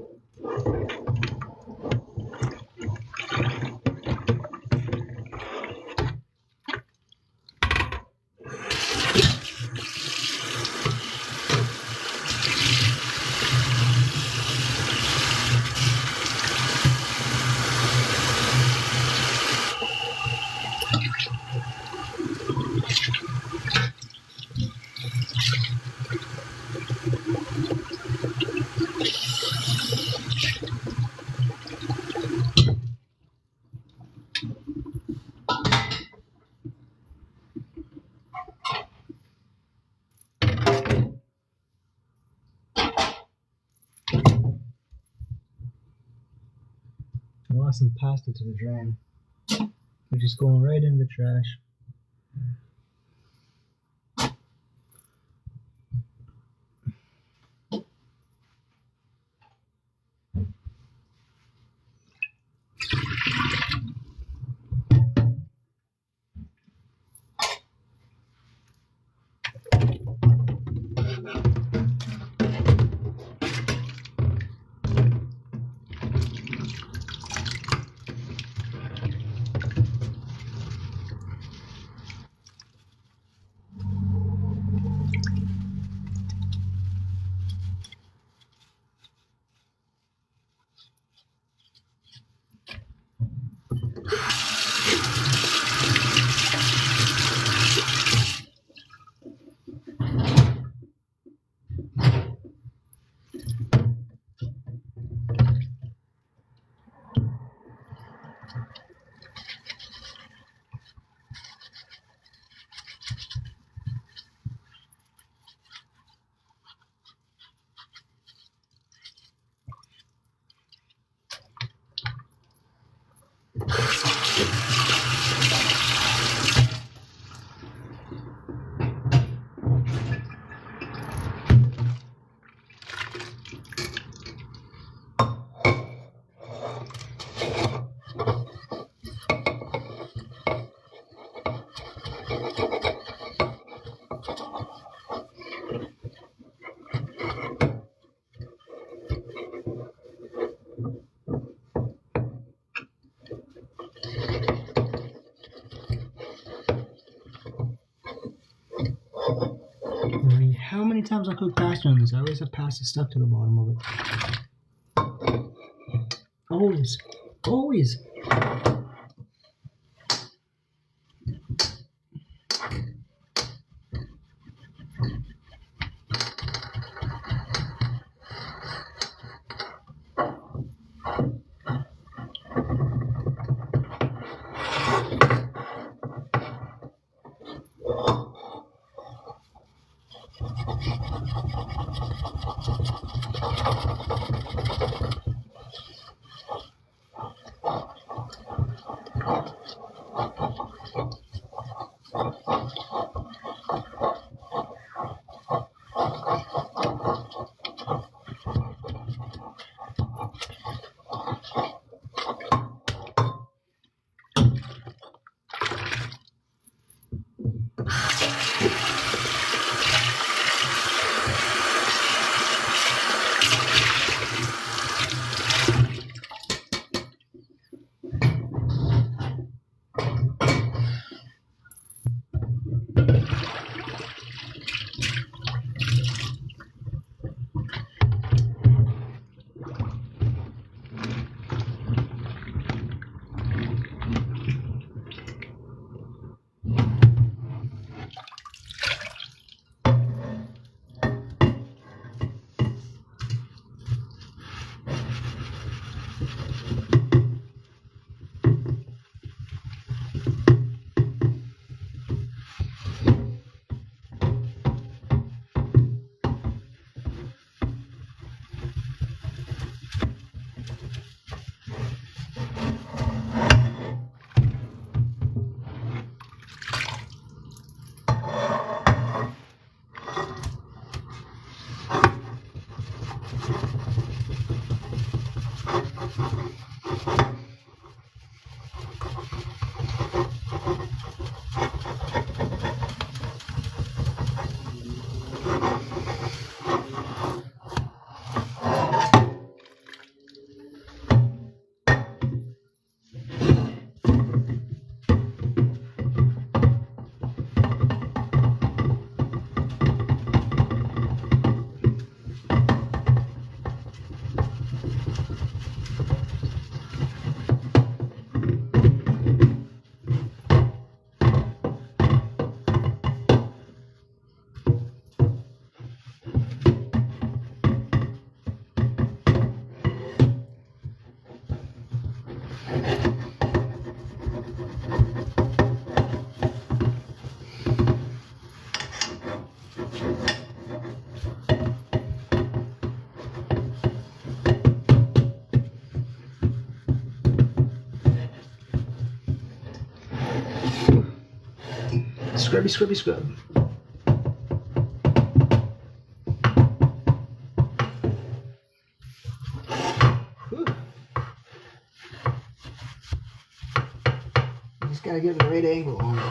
tossing pasta to the drain, which is going right in the trash. I mean, how many times I cook pasta on this? I always have pasta stuck to the bottom of it. Always. Always. Scrubby, scrubby, scrub. Whew. Just gotta get the right angle on it.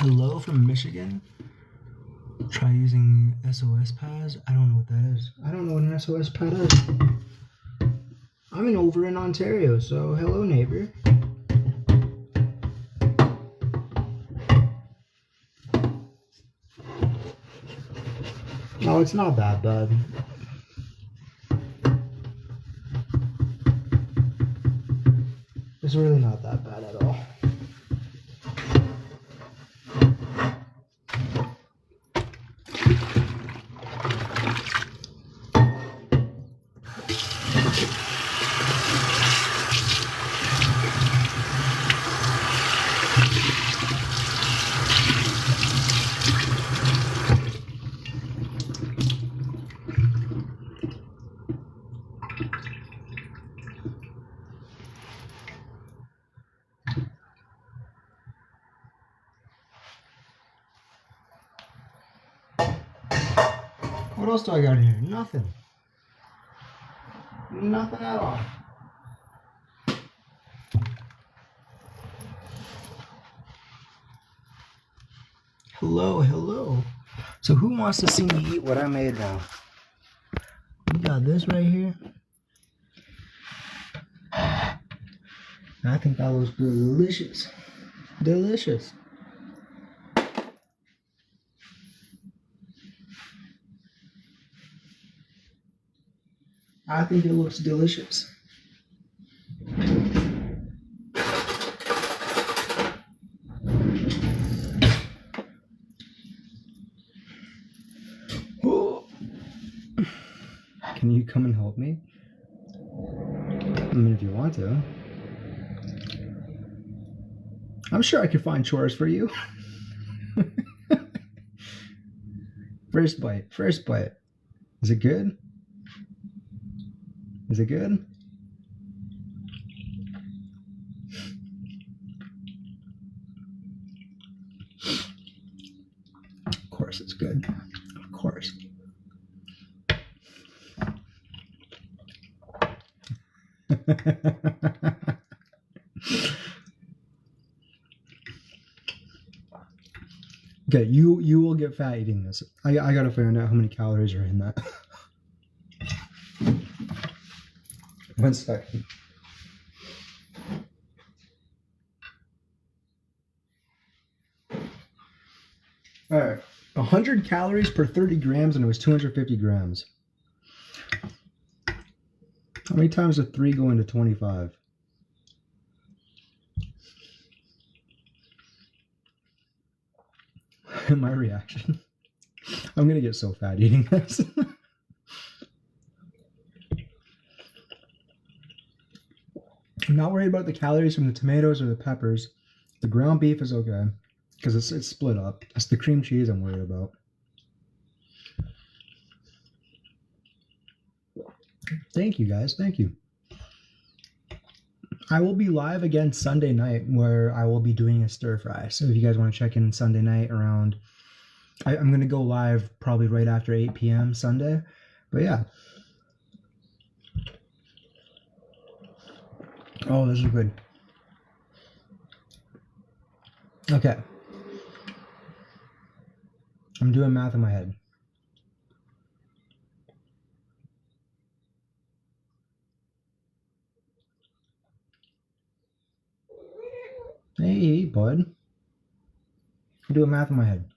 Hello from Michigan. Try using SOS pads. I don't know what that is. I don't know what an SOS pad is. I'm over in Ontario, so hello, neighbor. No, it's not that bad. It's really not that bad at all. What else do I got in here? Nothing. Nothing at all. Hello, hello. So who wants to see me eat what I made now? We got this right here. I think that looks delicious. Delicious. I think it looks delicious. Oh. Can you come and help me? I mean, if you want to. I'm sure I could find chores for you. First bite, first bite. Is it good? Is it good? Of course it's good. Of course. Okay, you will get fat eating this. I gotta find out how many calories are in that. 1 second. All right, 100 calories per 30 grams, and it was 250 grams. How many times does 3 go into 25? My reaction. I'm gonna get so fat eating this. I'm not worried about the calories from the tomatoes or the peppers. The ground beef is okay because it's split up. It's the cream cheese I'm worried about. Thank you guys. Thank you. I will be live again Sunday night where I will be doing a stir fry. So if you guys want to check in Sunday night around, I'm going to go live probably right after 8 p.m. Sunday. But yeah. Oh, this is good. Okay. I'm doing math in my head. Hey, bud. I'm doing math in my head.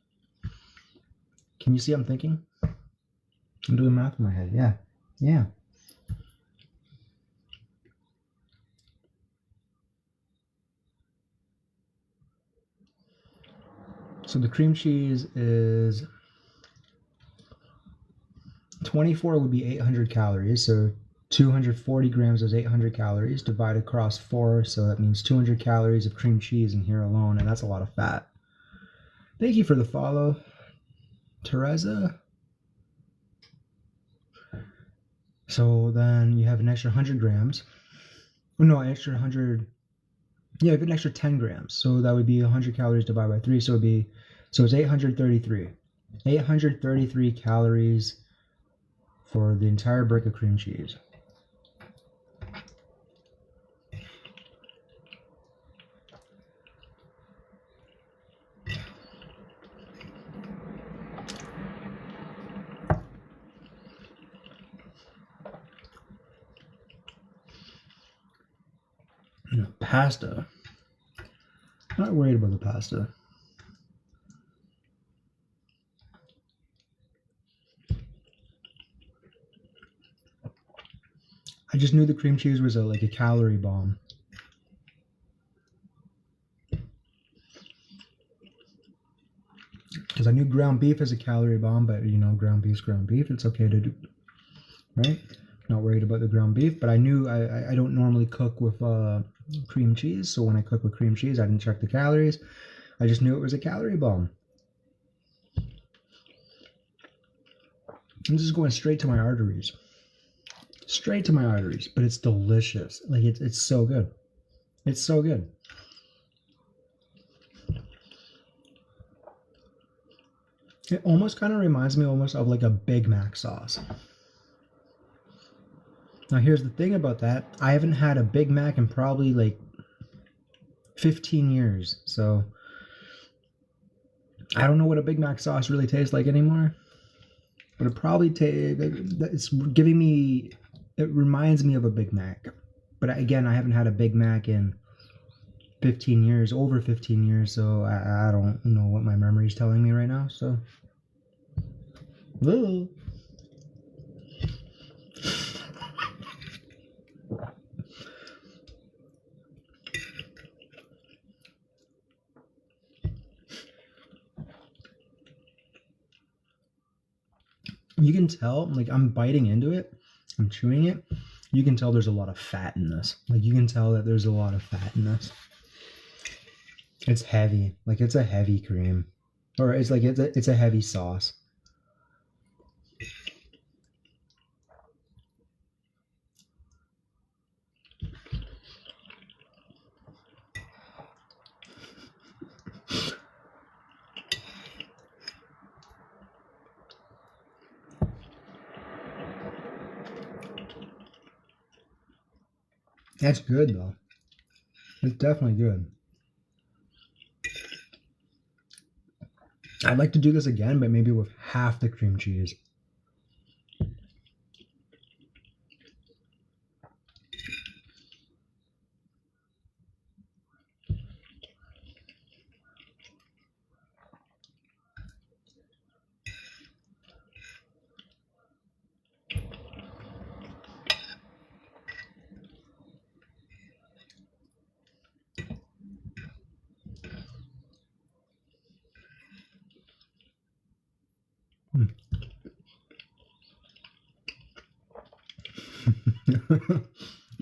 Can you see I'm thinking? I'm doing math in my head. Yeah. Yeah. So the cream cheese is 24 would be 800 calories. So 240 grams is 800 calories divided across 4. So that means 200 calories of cream cheese in here alone. And that's a lot of fat. Thank you for the follow, Teresa. So then you have an extra 100 grams. Oh, no, extra 100. Yeah, you have an extra 10 grams. So that would be 100 calories divided by 3. So it's 833. 833 calories for the entire brick of cream cheese. Pasta. Not worried about the pasta. I just knew the cream cheese was like a calorie bomb. Because I knew ground beef is a calorie bomb, but you know, ground beef's ground beef. It's okay to do, right? Not worried about the ground beef, but I knew I don't normally cook with cream cheese. So when I cook with cream cheese, I didn't check the calories. I just knew it was a calorie bomb. I'm just going straight to my arteries. Straight to my arteries, but it's delicious. Like it's so good. It's so good. It almost kind of reminds me almost of like a Big Mac sauce. Now here's the thing about that. I haven't had a Big Mac in probably like 15 years. So I don't know what a Big Mac sauce really tastes like anymore. But it probably it's giving me, it reminds me of a Big Mac. But again, I haven't had a Big Mac in 15 years, over 15 years, so I don't know what my memory's telling me right now, so. Whoa. You can tell, like I'm biting into it, I'm chewing it, you can tell there's a lot of fat in this. Like you can tell that there's a lot of fat in this. It's heavy, like it's a heavy cream. Or it's like it's a heavy sauce. That's good though. It's definitely good. I'd like to do this again, but maybe with half the cream cheese.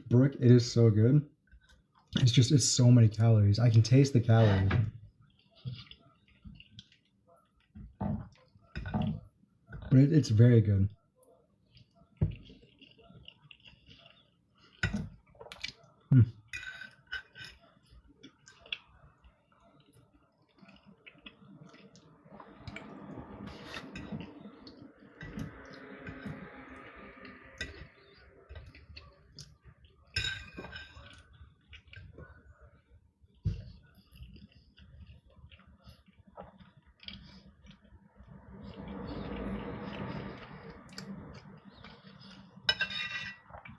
Brooke, it is so good. It's so many calories. I can taste the calories. But it's very good.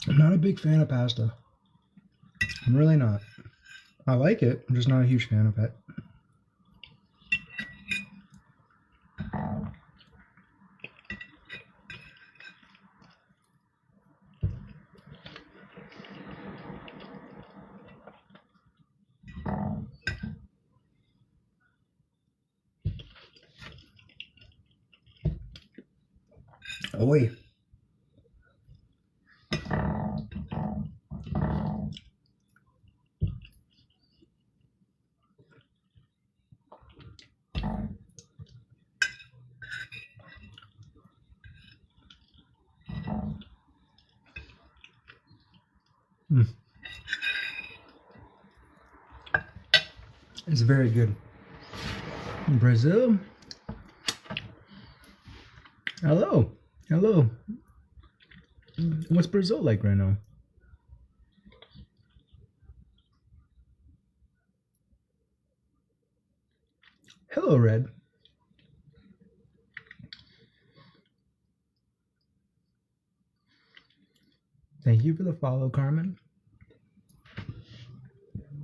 I'm not a big fan of pasta. I'm really not. I like it. I'm just not a huge fan of it. Oi. Mm. It's very good. Brazil. Hello. Hello. What's Brazil like right now? Hello, Red. Thank you for the follow, Carmen.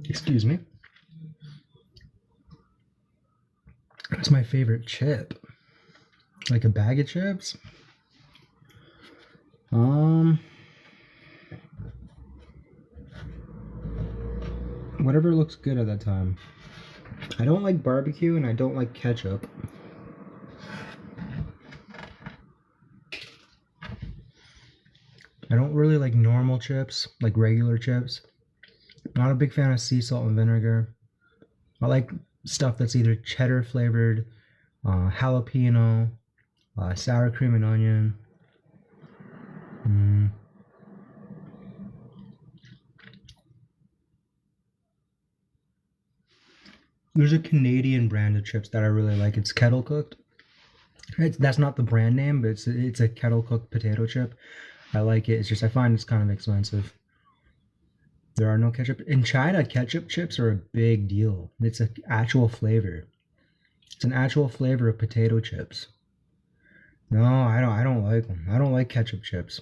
Excuse me. What's my favorite chip? Like a bag of chips? Whatever looks good at that time. I don't like barbecue and I don't like ketchup. I don't really like normal chips, like regular chips. Not a big fan of sea salt and vinegar. I like stuff that's either cheddar flavored, jalapeno, sour cream and onion. There's a Canadian brand of chips that I really like. It's kettle cooked. That's not the brand name, but it's a kettle cooked potato chip. I like it. It's just I find it's kind of expensive. There are no ketchup in China. Ketchup chips are a big deal. It's an actual flavor. It's an actual flavor of potato chips. No, I don't like them. I don't like ketchup chips.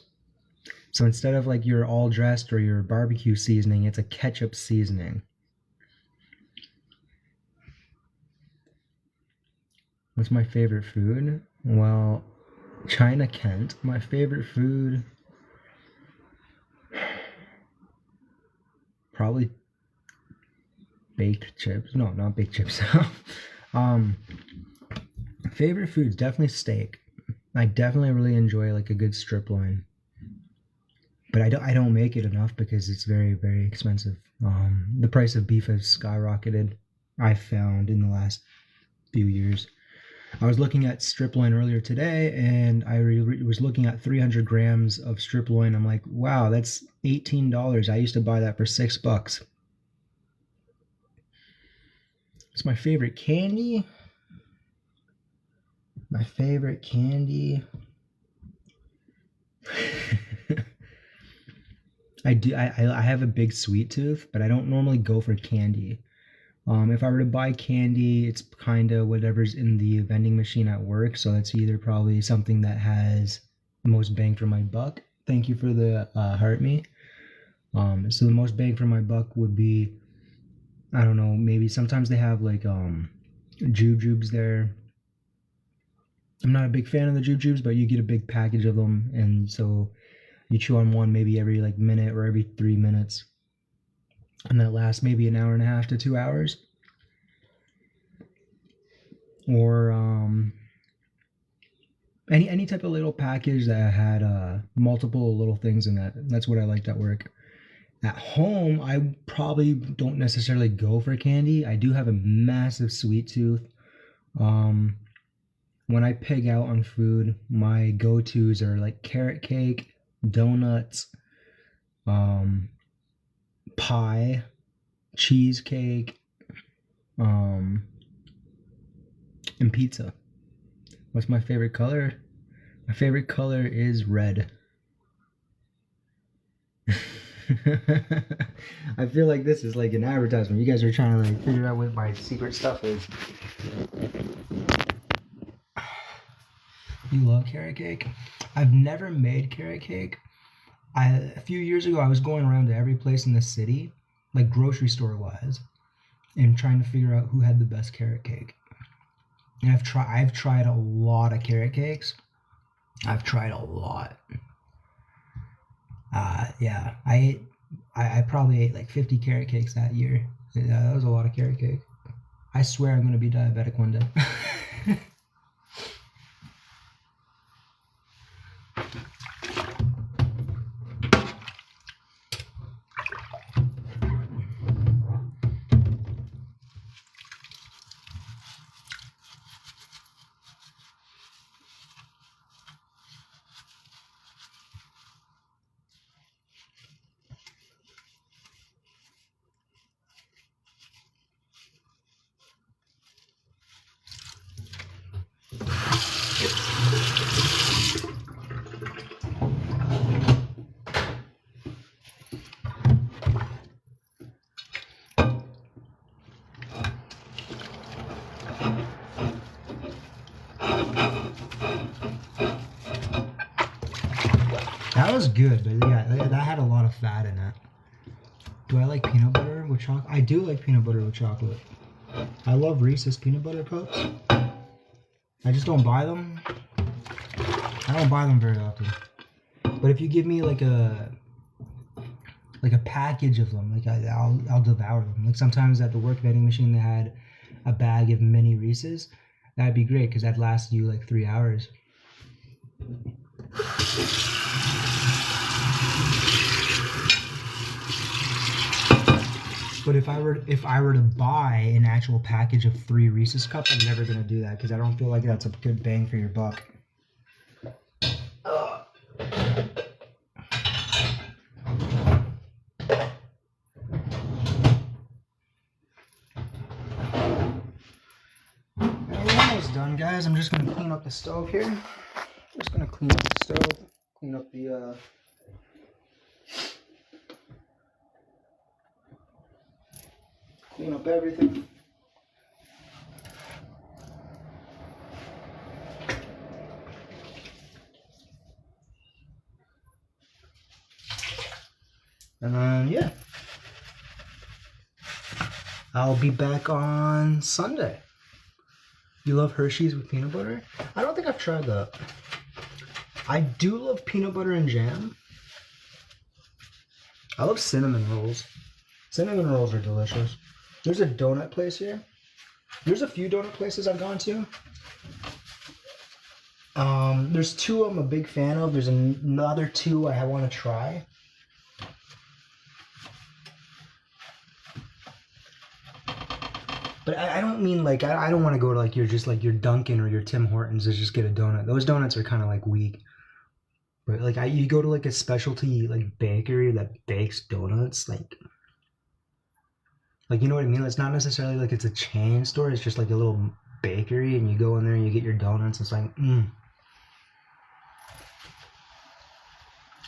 So instead of like your all dressed or your barbecue seasoning, it's a ketchup seasoning. What's my favorite food? Well, China Kent. My favorite food, probably baked chips. No, not baked chips. Favorite food is definitely steak. I definitely really enjoy like a good strip loin, but I don't make it enough because it's very very expensive. The price of beef has skyrocketed. I found in the last few years. I was looking at strip loin earlier today, and I was looking at 300 grams of strip loin. I'm like, wow, that's $18. I used to buy that for $6. It's my favorite candy. My favorite candy. I have a big sweet tooth, but I don't normally go for candy. If I were to buy candy, it's kind of whatever's in the vending machine at work. So that's either probably something that has the most bang for my buck. Thank you for the heart me. So the most bang for my buck would be, I don't know, maybe sometimes they have like jujubes there. I'm not a big fan of the jujubes, but you get a big package of them, and so you chew on one maybe every like minute or every 3 minutes, and that lasts maybe an hour and a half to 2 hours. Or any type of little package that had multiple little things in that. That's what I liked at work. At home, I probably don't necessarily go for candy. I do have a massive sweet tooth. When I pig out on food, my go-tos are like carrot cake, donuts, pie, cheesecake, and pizza. What's my favorite color? My favorite color is red. I feel like this is like an advertisement. You guys are trying to like figure out what my secret stuff is. You love carrot cake? I've never made carrot cake. A few years ago, I was going around to every place in the city, like grocery store wise, and trying to figure out who had the best carrot cake. And I've tried a lot of carrot cakes. I've tried a lot. Yeah, I probably ate like 50 carrot cakes that year. Yeah, that was a lot of carrot cake. I swear I'm gonna be diabetic one day. That was good, but yeah, that had a lot of fat in it. Do I like peanut butter with chocolate? I do like peanut butter with chocolate. I love Reese's peanut butter cups. I just don't buy them. I don't buy them very often. But if you give me like a package of them, like I'll devour them. Like sometimes at the work vending machine they had a bag of mini Reese's. That'd be great because that'd last you like 3 hours. But if I were to buy an actual package of 3 Reese's cups, I'm never gonna do that because I don't feel like that's a good bang for your buck. We're almost done, guys. I'm just gonna clean up the stove here. Just gonna clean up the stove, clean up the clean up everything. And then, yeah. I'll be back on Sunday. You love Hershey's with peanut butter? I don't think I've tried that. I do love peanut butter and jam. I love cinnamon rolls. Cinnamon rolls are delicious. There's a donut place here. There's a few donut places I've gone to. There's 2 I'm a big fan of. There's another 2 I want to try. But I don't mean like, I don't want to go to like your Dunkin' or your Tim Hortons to just get a donut. Those donuts are kind of like weak. But like you go to like a specialty like bakery that bakes donuts, like you know what I mean? It's not necessarily like it's a chain store. It's just like a little bakery, and you go in there and you get your donuts. It's like,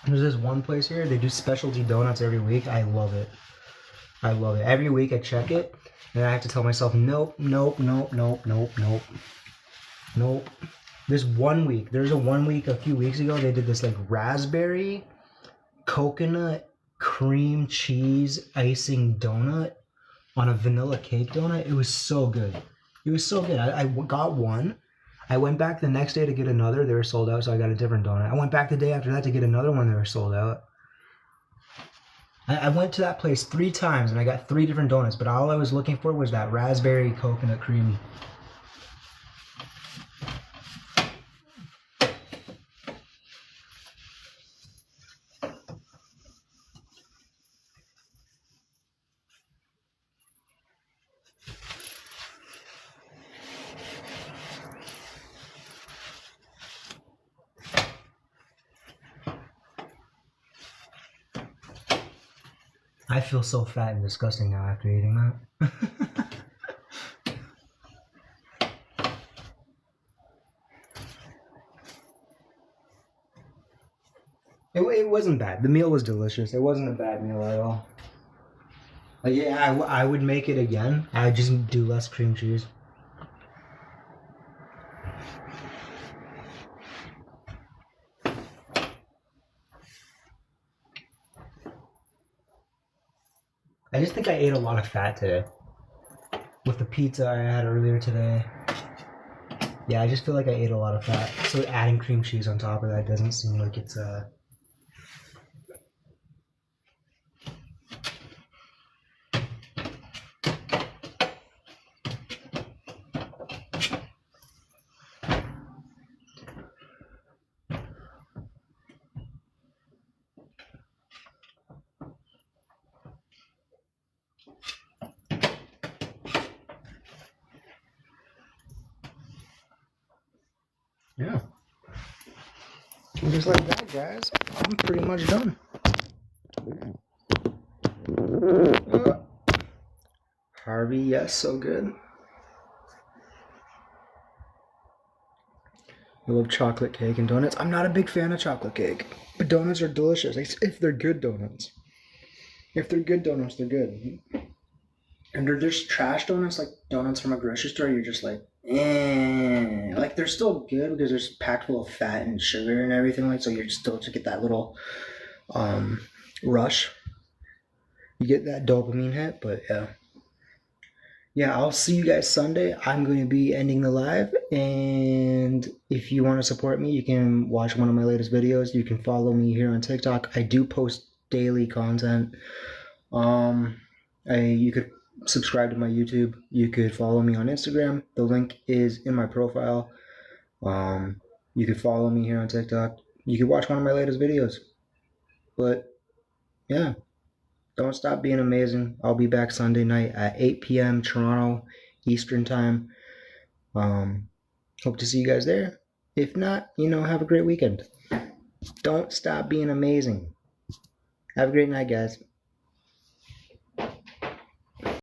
There's this one place here. They do specialty donuts every week. I love it. I love it. Every week I check it, and I have to tell myself, nope, nope, nope, nope, nope, nope, nope. There's a 1 week a few weeks ago, they did this like raspberry, coconut, cream cheese icing donut on a vanilla cake donut. It was so good. It was so good. I got one. I went back the next day to get another. They were sold out, so I got a different donut. I went back the day after that to get another one. They were sold out. I went to that place 3 times, and I got 3 different donuts, but all I was looking for was that raspberry coconut cream. I feel so fat and disgusting now after eating that. It wasn't bad. The meal was delicious. It wasn't a bad meal at all. Like, yeah, I would make it again. I would just do less cream cheese. I just think I ate a lot of fat today. With the pizza I had earlier today. Yeah, I just feel like I ate a lot of fat. So adding cream cheese on top of that doesn't seem like it's yeah. And just like that, guys, I'm pretty much done. Harvey, yes, so good. I love chocolate cake and donuts. I'm not a big fan of chocolate cake, but donuts are delicious if they're good donuts. If they're good donuts, they're good. And they're just trash donuts, like donuts from a grocery store. You're just like, eh. Like they're still good because they're packed full of fat and sugar and everything. Like so, you're still to get that little rush. You get that dopamine hit, but yeah, I'll see you guys Sunday. I'm going to be ending the live, and if you want to support me, you can watch one of my latest videos. You can follow me here on TikTok. I do post daily content. You could subscribe to my YouTube. You could follow me on Instagram. The link is in my profile. You could follow me here on TikTok. You could watch one of my latest videos. But yeah, don't stop being amazing. I'll be back Sunday night at 8 p.m. Toronto Eastern Time. Hope to see you guys there. If not, have a great weekend. Don't stop being amazing. Have a great night, guys.